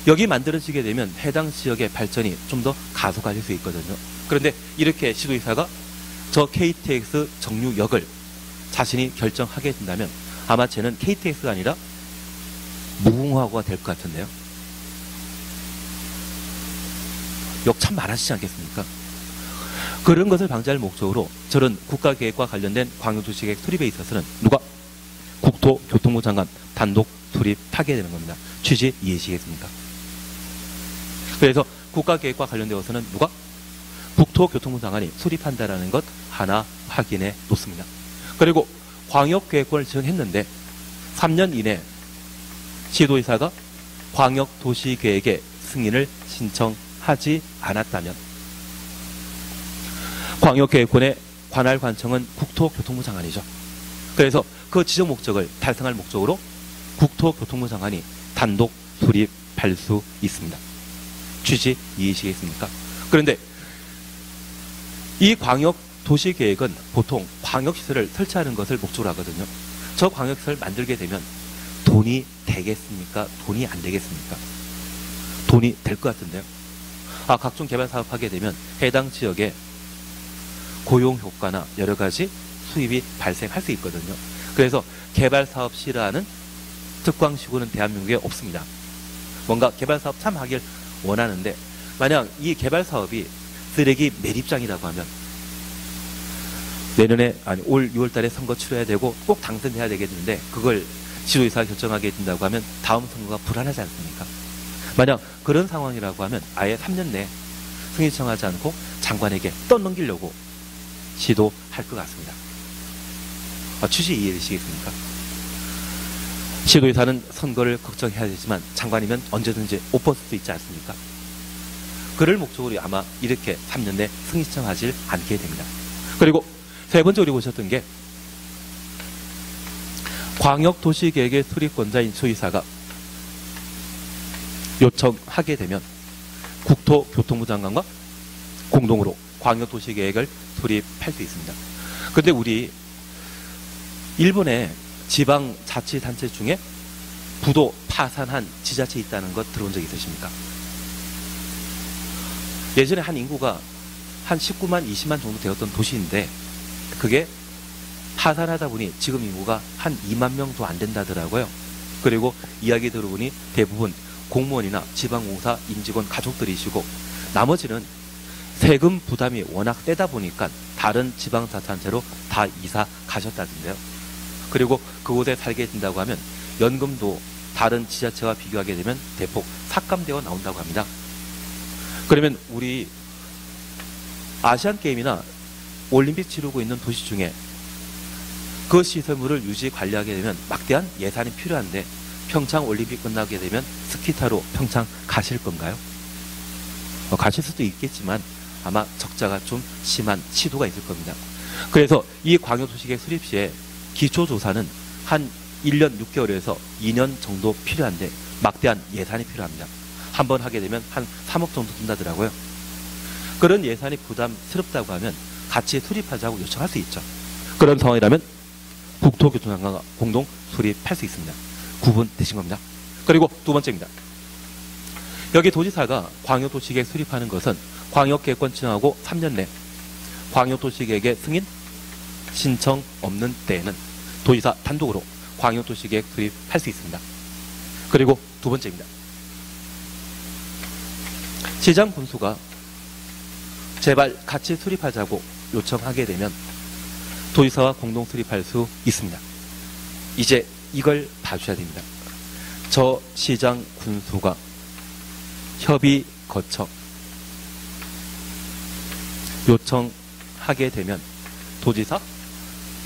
여기 만들어지게 되면 해당 지역의 발전이 좀 더 가속화될 수 있거든요. 그런데 이렇게 시도지사가 저 KTX 정류역을 자신이 결정하게 된다면 아마 쟤는 KTX가 아니라 무궁화호가 될 것 같은데요. 역 참 많아지지 않겠습니까? 그런 것을 방지할 목적으로 저런 국가계획과 관련된 광역도시계획 수립에 있어서는 누가? 국토교통부 장관 단독 수립하게 되는 겁니다. 취지 이해하시겠습니까? 그래서 국가계획과 관련되어서는 누가? 국토교통부 장관이 수립한다라는 것 하나 확인해 놓습니다. 그리고 광역계획권을 지정했는데 3년 이내 시도지사가 광역도시계획의 승인을 신청하지 않았다면 광역계획권의 관할 관청은 국토교통부 장관이죠. 그래서 그 지정 목적을 달성할 목적으로 국토교통부 장관이 단독 수립할 수 있습니다. 취지 이해하시겠습니까? 그런데 이 광역도시계획은 보통 광역시설을 설치하는 것을 목적으로 하거든요. 저 광역시설 만들게 되면 돈이 되겠습니까? 돈이 안 되겠습니까? 돈이 될 것 같은데요. 각종 개발 사업 하게 되면 해당 지역에 고용 효과나 여러 가지 수입이 발생할 수 있거든요. 그래서 개발 사업 싫어하는 특광시구는 대한민국에 없습니다. 뭔가 개발 사업 참 하길 원하는데 만약 이 개발 사업이 쓰레기 매립장이라고 하면 내년에 올 6월 달에 선거 치러야 되고 꼭 당선돼야 되겠는데 그걸 지도의사가 결정하게 된다고 하면 다음 선거가 불안하지 않습니까? 만약 그런 상황이라고 하면 아예 3년 내에 승인 청하지 않고 장관에게 떠넘기려고 시도할 것 같습니다. 취지 이해되시겠습니까? 지도의사는 선거를 걱정해야 되지만 장관이면 언제든지 옷 벗을 수 있지 않습니까? 그를 목적으로 아마 이렇게 3년 내 승인 청하지 않게 됩니다. 그리고 세 번째 우리 보셨던 게 광역도시계획의 수립권자인 수의사가 요청하게 되면 국토교통부 장관과 공동으로 광역도시계획을 수립할 수 있습니다. 그런데 우리 일본의 지방자치단체 중에 부도 파산한 지자체 있다는 것 들어본 적 있으십니까? 예전에 한 인구가 한 19만, 20만 정도 되었던 도시인데 그게 파산하다 보니 지금 인구가 한 2만 명도 안 된다더라고요. 그리고 이야기 들어보니 대부분 공무원이나 지방공사 임직원 가족들이시고 나머지는 세금 부담이 워낙 세다 보니까 다른 지방자치단체로 다 이사 가셨다던데요. 그리고 그곳에 살게 된다고 하면 연금도 다른 지자체와 비교하게 되면 대폭 삭감되어 나온다고 합니다. 그러면 우리 아시안게임이나 올림픽 치르고 있는 도시 중에 그 시설물을 유지 관리하게 되면 막대한 예산이 필요한데 평창 올림픽 끝나게 되면 스키타로 평창 가실 건가요? 가실 수도 있겠지만 아마 적자가 좀 심한 시도가 있을 겁니다. 그래서 이 광역도시계획 수립 시에 기초조사는 한 1년 6개월에서 2년 정도 필요한데 막대한 예산이 필요합니다. 한번 하게 되면 한 3억 정도 든다더라고요. 그런 예산이 부담스럽다고 하면 같이 수립하자고 요청할 수 있죠. 그런 상황이라면 국토교통장관과 공동 수립할 수 있습니다. 구분되신 겁니다. 그리고 두 번째입니다. 여기 도지사가 광역도시계획 수립하는 것은 광역계획권 지정하고 3년 내 광역도시계획의 승인 신청 없는 때에는 도지사 단독으로 광역도시계획 수립할 수 있습니다. 그리고 두 번째입니다. 시장 군수가 제발 같이 수립하자고 요청하게 되면 도지사와 공동 수립할 수 있습니다. 이제 이걸 봐주셔야 됩니다. 저 시장 군수가 협의 거쳐 요청하게 되면 도지사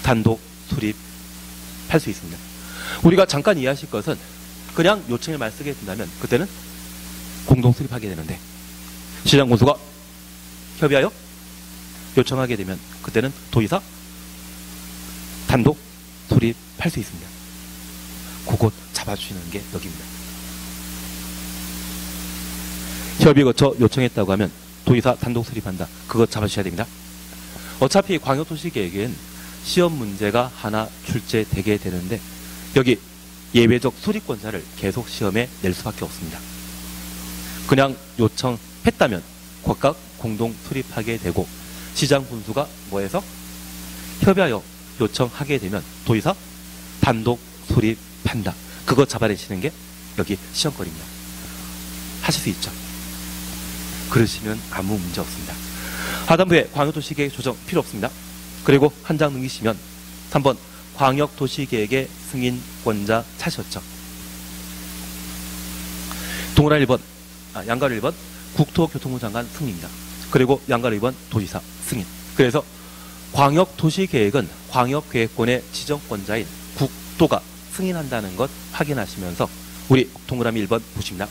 단독 수립할 수 있습니다. 우리가 잠깐 이해하실 것은 그냥 요청을 쓰게 된다면 그때는 공동 수립하게 되는데 시장 군수가 협의하여 요청하게 되면 그때는 도지사 단독 수립할 수 있습니다. 그것 잡아주시는 게 여기입니다. 협의 거쳐 요청했다고 하면 도지사 단독 수립한다. 그것 잡아주셔야 됩니다. 어차피 광역도시계획엔 시험 문제가 하나 출제되게 되는데 여기 예외적 수립권자를 계속 시험에 낼 수밖에 없습니다. 그냥 요청했다면 각각 공동 수립하게 되고 시장 군수가 뭐해서 협의하여 요청하게 되면 도지사 단독 수립한다. 그거 잡아내시는 게 여기 시험거리입니다. 하실 수 있죠. 그러시면 아무 문제 없습니다. 하단부에 광역도시계획 조정 필요 없습니다. 그리고 한 장 넘기시면 3번 광역도시계획의 승인권자 찾으셨죠. 동그라미 1번, 양가로 1번 국토교통부 장관 승인입니다. 그리고 양가로 2번 도지사 승인. 그래서 광역도시계획은 광역계획권의 지정권자인 국토가 승인한다는 것 확인하시면서 우리 동그라미 1번 보십니다.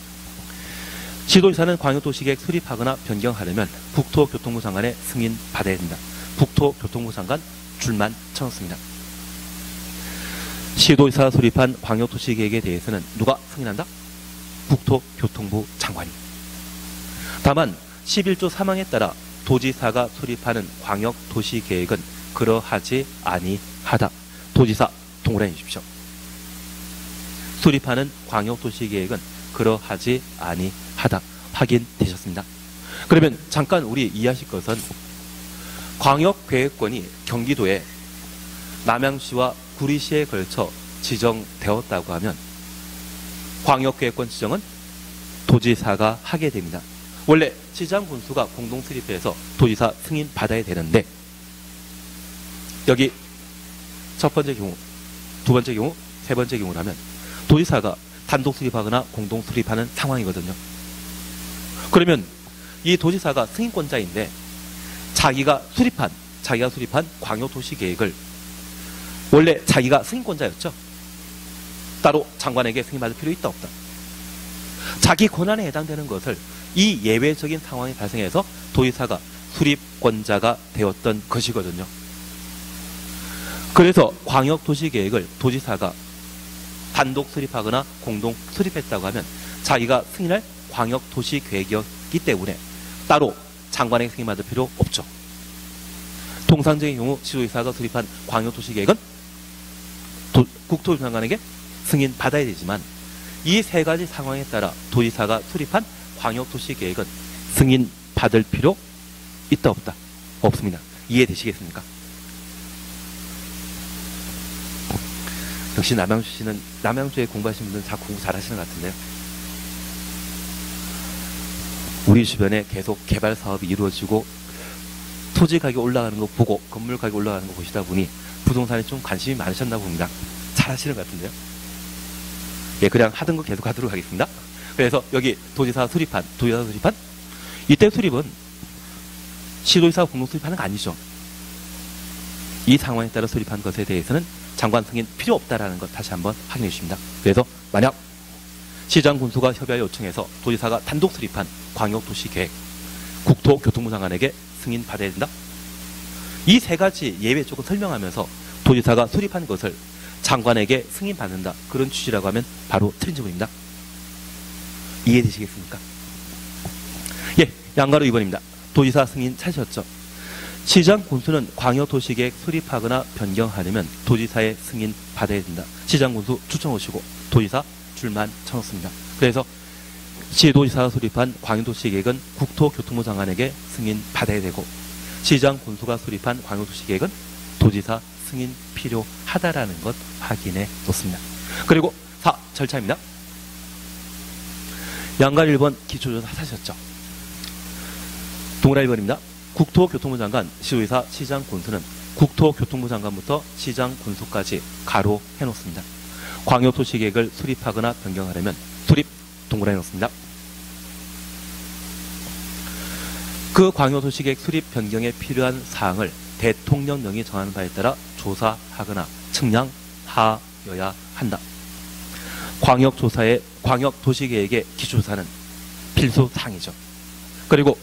지도의사는 광역도시계획 수립하거나 변경하려면 국토교통부 장관의 승인 받아야 된다. 국토교통부 장관 줄만 쳐놓습니다. 시도지사 수립한 광역도시계획에 대해서는 누가 승인한다? 국토교통부 장관이. 다만 11조 3항에 따라 도지사가 수립하는 광역도시계획은 그러하지 아니하다. 도지사 동그라미 주십시오. 수립하는 광역도시계획은 그러하지 아니하다. 확인되셨습니다. 그러면 잠깐 우리 이해하실 것은 광역계획권이 경기도에 남양시와 구리시에 걸쳐 지정되었다고 하면 광역계획권 지정은 도지사가 하게 됩니다. 원래 시장 군수가 공동 수립해서 도지사 승인 받아야 되는데 여기 첫 번째 경우, 두 번째 경우, 세 번째 경우라면 도지사가 단독 수립하거나 공동 수립하는 상황이거든요. 그러면 이 도지사가 승인권자인데 자기가 수립한 광역도시계획을 원래 자기가 승인권자였죠. 따로 장관에게 승인받을 필요 있다 없다. 자기 권한에 해당되는 것을 이 예외적인 상황이 발생해서 도지사가 수립권자가 되었던 것이거든요. 그래서 광역도시계획을 도지사가 단독 수립하거나 공동 수립했다고 하면 자기가 승인할 광역도시계획이었기 때문에 따로 장관에게 승인받을 필요 없죠. 통상적인 경우 시도지사가 수립한 광역도시계획은 국토교통부 장관에게 승인받아야 되지만 이 세 가지 상황에 따라 도지사가 수립한 광역도시계획은 승인받을 필요 있다 없다? 없습니다. 이해되시겠습니까? 역시 남양주에 공부하신 분들은 다 공부 잘하시는 것 같은데요. 우리 주변에 계속 개발 사업이 이루어지고 토지 가격 올라가는 거 보고 건물 가격 올라가는 거 보시다 보니 부동산에 좀 관심이 많으셨나 봅니다. 잘하시는 것 같은데요. 예, 그냥 하던 거 계속 하도록 하겠습니다. 그래서 여기 도지사 수립한 이때 수립은 시도지사가 공동 수립하는 거 아니죠. 이 상황에 따라 수립한 것에 대해서는 장관 승인 필요 없다라는 것 다시 한번 확인해 주십니다. 그래서 만약 시장 군수가 협의하여 요청해서 도지사가 단독 수립한 광역도시계획 국토교통부 장관에게 승인 받아야 된다. 이 세 가지 예외 조건 설명하면서 도지사가 수립한 것을 장관에게 승인받는다. 그런 취지라고 하면 바로 틀린 지문입니다. 이해되시겠습니까? 예, 양가로 2번입니다. 도지사 승인 찾으셨죠? 시장 군수는 광역도시계획 수립하거나 변경하려면 도지사의 승인 받아야 된다. 시장 군수 추천 오시고 도지사 줄만 쳐놓습니다. 그래서 시도지사가 수립한 광역도시계획은 국토교통부 장관에게 승인 받아야 되고 시장 군수가 수립한 광역도시계획은 도지사 승인 필요하다라는 것 확인해 놓습니다. 그리고 4. 절차입니다. 양가 1번 기초조사 사셨죠? 동그라미 1번입니다. 국토교통부 장관, 시도지사, 시장 군수는 국토교통부 장관부터 시장 군수까지 가로 해놓습니다. 광역도시계획을 수립하거나 변경하려면 수립 동그라미 놓습니다. 그 광역도시계획 수립 변경에 필요한 사항을 대통령령이 정하는 바에 따라 조사하거나 측량하여야 한다. 광역도시계획의 기초조사는 필수사항이죠. 그리고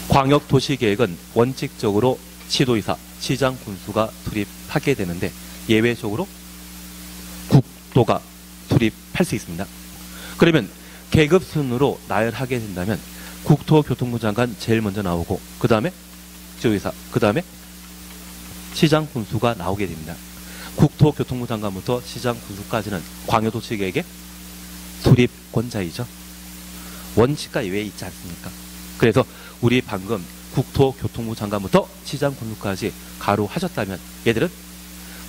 광역도시계획은 원칙적으로 시도지사, 시장 군수가 수립하게 되는데 예외적으로 국도가 수립할 수 있습니다. 그러면 계급 순으로 나열하게 된다면 국토교통부 장관 제일 먼저 나오고 그 다음에 시도지사, 그 다음에 시장 군수가 나오게 됩니다. 국토교통부 장관부터 시장 군수까지는 광역도시계획의 수립권자이죠. 원칙과 예외 있지 않습니까? 그래서 우리 방금 국토교통부 장관부터 시장 군수까지 가로 하셨다면 얘들은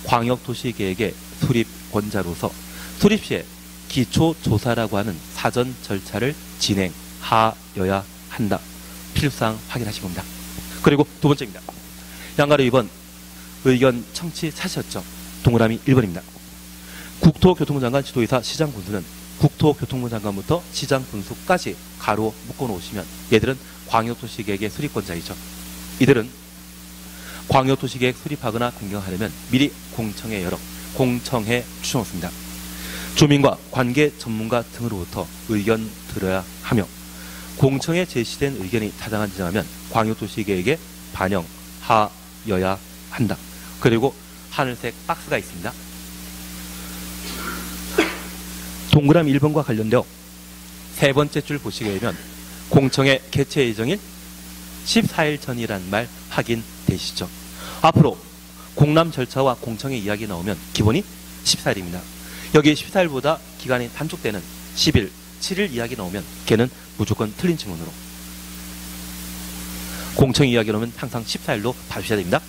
광역도시계획의 수립권자로서 수립 시에 기초조사라고 하는 사전 절차를 진행하여야 한다. 필수사항 확인하신 겁니다. 그리고 두 번째입니다. 양가로 2번 의견 청취 사셨죠? 동그라미 1번입니다. 국토교통부 장관, 시도지사, 시장 군수는 국토교통부 장관부터 시장 군수까지 가로 묶어놓으시면 얘들은 광역도시계획의 수립권자이죠. 이들은 광역도시계획 수립하거나 변경하려면 미리 공청회 열어 공청회 추천했습니다. 주민과 관계 전문가 등으로부터 의견 들어야 하며 공청회 제시된 의견이 타당한 지정하면 광역도시계획에 반영하여야 한다. 그리고 하늘색 박스가 있습니다. 동그라미 1번과 관련되어 세 번째 줄 보시게 되면 공청회 개최 예정일 14일 전이란 말 확인되시죠? 앞으로 공람 절차와 공청회 이야기 나오면 기본이 14일입니다. 여기 14일보다 기간이 단축되는 10일, 7일 이야기 나오면 걔는 무조건 틀린 지문으로. 공청회 이야기 나오면 항상 14일로 봐주셔야 됩니다.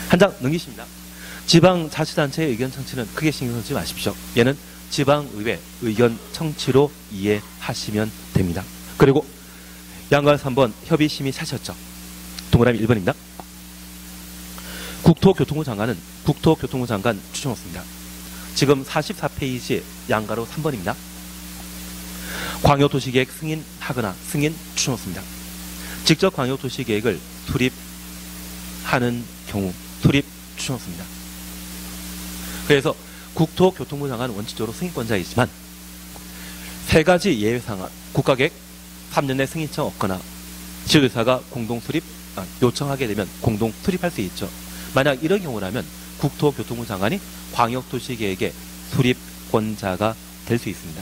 한 장 넘기십니다. 지방자치단체의 의견 청취는 크게 신경 쓰지 마십시오. 얘는 지방의회 의견 청취로 이해하시면 됩니다. 그리고 양가 3번 협의심의 사셨죠. 동그라미 1번입니다. 국토교통부 장관은 국토교통부 장관 추천했습니다. 지금 44페이지 양가로 3번입니다. 광역도시계획 승인하거나 승인 추천했습니다. 직접 광역도시계획을 수립하는 경우 수립 추천했습니다. 그래서 국토교통부 장관은 원칙적으로 승인권자이지만 세 가지 예외상황, 국가계획 3년 내 승인청 없거나 지도사가 공동 수립 요청하게 되면 공동 수립할 수 있죠. 만약 이런 경우라면 국토교통부 장관이 광역도시계획의 수립권자가 될 수 있습니다.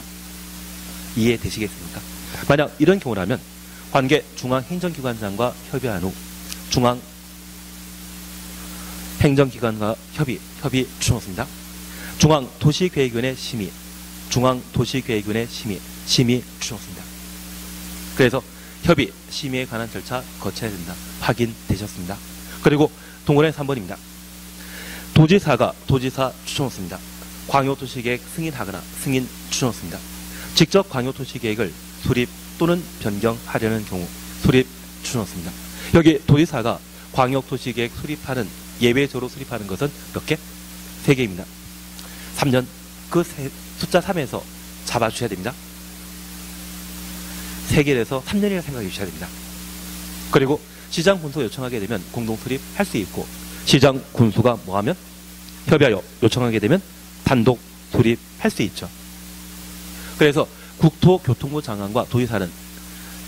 이해되시겠습니까? 만약 이런 경우라면 관계 중앙행정기관장과 협의한 후 중앙행정기관과 협의 추천했습니다. 중앙도시계획위원회 심의, 중앙도시계획위원회 심의 추천했습니다. 그래서 협의, 심의에 관한 절차 거쳐야 된다. 확인되셨습니다. 그리고 동그라미 3번입니다. 도지사 추천했습니다. 광역도시계획 승인하거나 승인 추천했습니다. 직접 광역도시계획을 수립 또는 변경하려는 경우 수립 추천했습니다. 여기 도지사가 광역도시계획 수립하는 예외적으로 수립하는 것은 몇 개? 3개입니다. 3년 그 숫자 3에서 잡아주셔야 됩니다. 3개에서 3년이라 생각해 주셔야 됩니다. 그리고 시장 군수 요청하게 되면 공동 수립할 수 있고 시장 군수가 뭐하면 협의하여 요청하게 되면 단독 수립할 수 있죠. 그래서 국토교통부 장관과 도지사는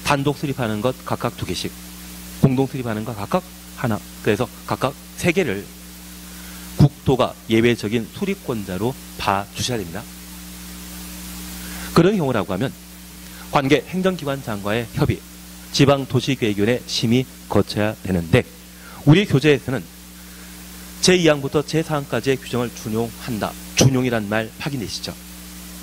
단독 수립하는 것 각각 2개씩, 공동 수립하는 것 각각 하나. 그래서 각각 3개를 국토가 예외적인 수립권자로 봐주셔야 됩니다. 그런 경우라고 하면 관계 행정기관장과의 협의, 지방도시계획위원회 심의 거쳐야 되는데 우리 교재에서는 제2항부터 제4항까지의 규정을 준용한다. 준용이란 말 확인되시죠?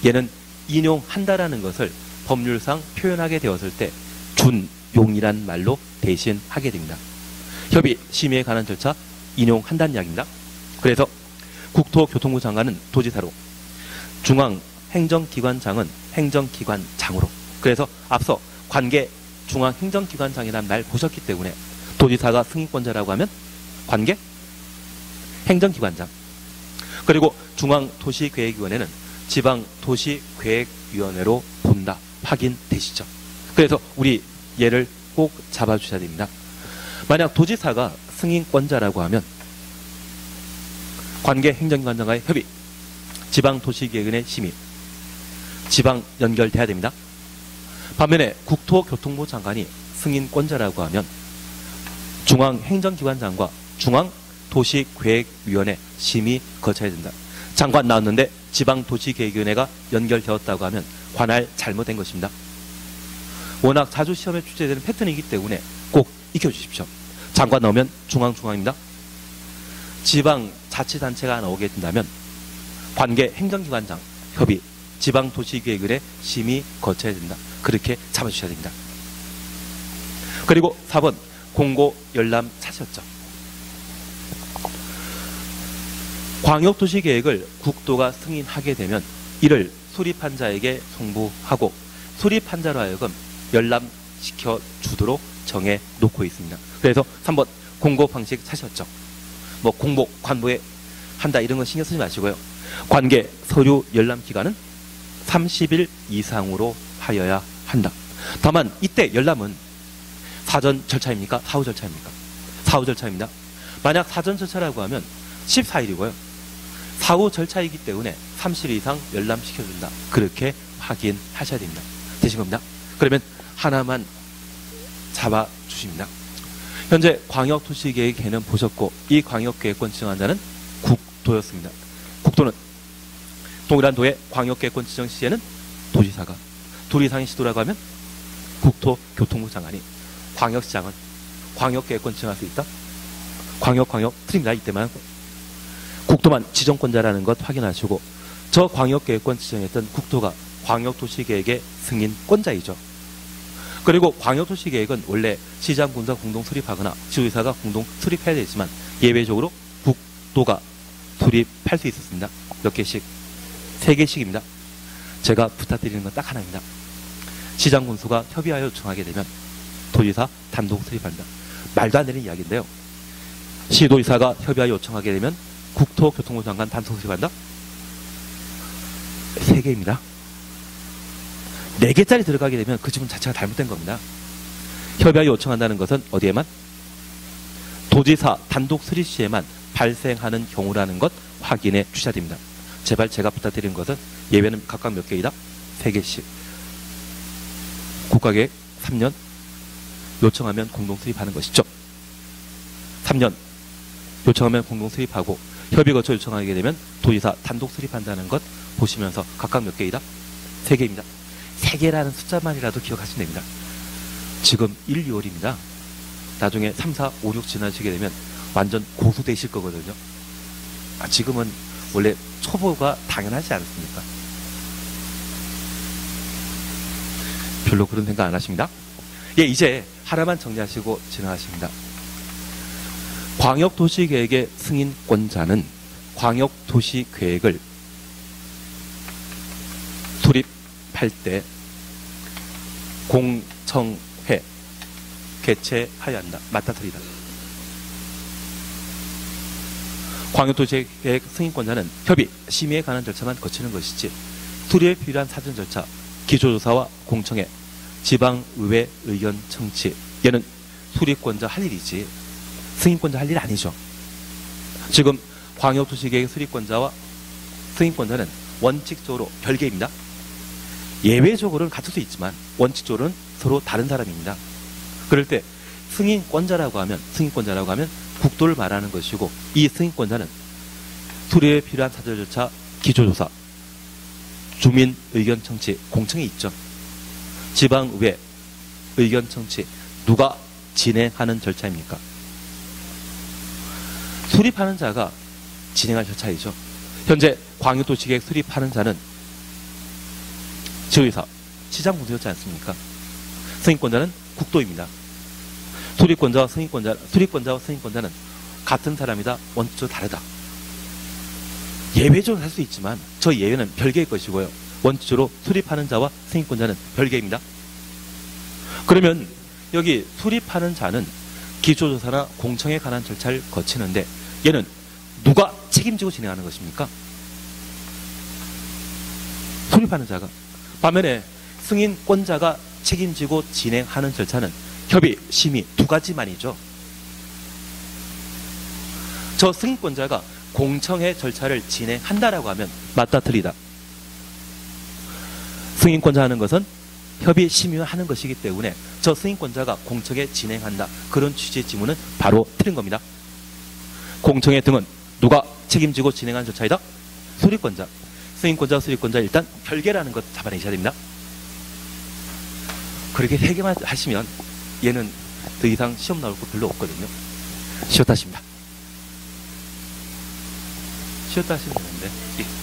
얘는 인용한다라는 것을 법률상 표현하게 되었을 때 준용이란 말로 대신하게 됩니다. 협의, 심의에 관한 절차 인용한다는 이야기입니다. 그래서 국토교통부 장관은 도지사로, 중앙행정기관장은 행정기관장으로. 그래서 앞서 관계 중앙행정기관장이라는 말 보셨기 때문에 도지사가 승인권자라고 하면 관계 행정기관장. 그리고 중앙도시계획위원회는 지방도시계획위원회로 본다. 확인되시죠? 그래서 우리 얘를 꼭 잡아주셔야 됩니다. 만약 도지사가 승인권자라고 하면 관계 행정기관장과의 협의, 지방도시계획위원회 심의, 지방 연결돼야 됩니다. 반면에 국토교통부 장관이 승인권자라고 하면 중앙행정기관장과 중앙도시계획위원회 심의 거쳐야 된다. 장관 나왔는데 지방도시계획위원회가 연결되었다고 하면 관할 잘못된 것입니다. 워낙 자주 시험에 출제되는 패턴이기 때문에 꼭 익혀주십시오. 장관 나오면 중앙입니다. 지방자치단체가 나오게 된다면 관계 행정기관장 협의, 지방도시계획위원회 심의 거쳐야 된다. 그렇게 잡아주셔야 됩니다. 그리고 4번 공고 열람 차셨죠. 광역도시계획을 국도가 승인하게 되면 이를 수립한 자에게 송부하고 수립한 자로 하여금 열람시켜 주도록 정해 놓고 있습니다. 그래서 3번 공고 방식 차셨죠. 뭐 공복, 관보에 한다 이런 거 신경 쓰지 마시고요. 관계 서류 열람 기간은 30일 이상으로 하여야 한다. 다만 이때 열람은 사전 절차입니까? 사후 절차입니까? 사후 절차입니다. 만약 사전 절차라고 하면 14일이고요. 사후 절차이기 때문에 30일 이상 열람시켜준다. 그렇게 확인하셔야 됩니다. 되신 겁니다. 그러면 하나만 잡아주십니다. 현재 광역도시계획 개는 보셨고 이 광역계획권 지정한 자는 국도였습니다. 국도는 동일한 도의 광역계획권 지정 시에는 도지사가, 둘 이상의 시도라고 하면 국토교통부 장관이, 광역시장은 광역계획권 지정할 수 있다. 광역 틀립니다. 이때만 국도만 지정권자라는 것 확인하시고 저 광역계획권 지정했던 국토가 광역도시계획의 승인권자이죠. 그리고 광역도시계획은 원래 시장, 군사 공동 수립하거나 지도의사가 공동 수립해야 되지만 예외적으로 국도가 수립할 수 있었습니다. 몇 개씩? 3개씩입니다. 제가 부탁드리는 건 딱 하나입니다. 시장, 군수가 협의하여 요청하게 되면 도지사 단독 수립합니다. 말도 안 되는 이야기인데요. 시도의사가 협의하여 요청하게 되면 국토교통부 장관 단독 수립한다? 3개입니다. 4개짜리 들어가게 되면 그 지문 자체가 잘못된 겁니다. 협의하여 요청한다는 것은 어디에만? 도지사 단독 수립 시에만 발생하는 경우라는 것 확인해 주셔야 됩니다. 제발 제가 부탁드리는 것은 예외는 각각 몇 개이다? 3개씩. 국가계획 3년 요청하면 공동 수립하는 것이죠. 3년 요청하면 공동 수립하고 협의 거쳐 요청하게 되면 도지사 단독 수립한다는 것 보시면서 각각 몇 개이다? 3개입니다. 3개라는 숫자만이라도 기억하시면 됩니다. 지금 1, 2월입니다. 나중에 3, 4, 5, 6 지나시게 되면 완전 고수 되실 거거든요. 지금은 원래 초보가 당연하지 않습니까? 별로 그런 생각 안 하십니다. 예, 이제 하나만 정리하시고 진행하십니다. 광역도시계획의 승인권자는 광역도시계획을 수립할 때 공청회 개최하여야 한다. 맞다 틀리다. 광역도시계획 승인권자는 협의, 심의에 관한 절차만 거치는 것이지 수립에 필요한 사전 절차, 기초조사와 공청회, 지방의회 의견 청취, 얘는 수립권자 할 일이지 승인권자 할 일 아니죠. 지금 광역도시계획 수립권자와 승인권자는 원칙적으로 별개입니다. 예외적으로는 같을 수 있지만 원칙적으로는 서로 다른 사람입니다. 그럴 때 승인권자라고 하면 국도를 말하는 것이고 이 승인권자는 수립에 필요한 사전 절차, 기초조사, 주민 의견 청취, 공청이 있죠. 지방의회 의견 청취, 누가 진행하는 절차입니까? 수립하는 자가 진행할 절차이죠. 현재 광역도시계획 수립하는 자는 지도의사, 시장군수였지 않습니까? 승인권자는 국도입니다. 수립권자와 승인권자는 같은 사람이다. 원칙적으로 다르다. 예외적으로 할 수 있지만 저 예외는 별개의 것이고요. 원칙적으로 수립하는 자와 승인권자는 별개입니다. 그러면 여기 수립하는 자는 기초조사나 공청에 관한 절차를 거치는데 얘는 누가 책임지고 진행하는 것입니까? 수립하는 자가. 반면에 승인권자가 책임지고 진행하는 절차는 협의, 심의 두 가지만이죠. 저 승인권자가 공청회 절차를 진행한다라고 하면 맞다 틀리다. 승인권자 하는 것은 협의, 심의를 하는 것이기 때문에 저 승인권자가 공청회 진행한다. 그런 취지의 지문은 바로 틀린 겁니다. 공청회 등은 누가 책임지고 진행하는 절차이다? 수립권자. 승인권자, 수립권자 일단 별개라는 것 잡아내셔야 됩니다. 그렇게 3개만 하시면 얘는 더 이상 시험 나올 거 별로 없거든요. 쉬었다 하십니다. 쉬었다 하시면 되는데. 예.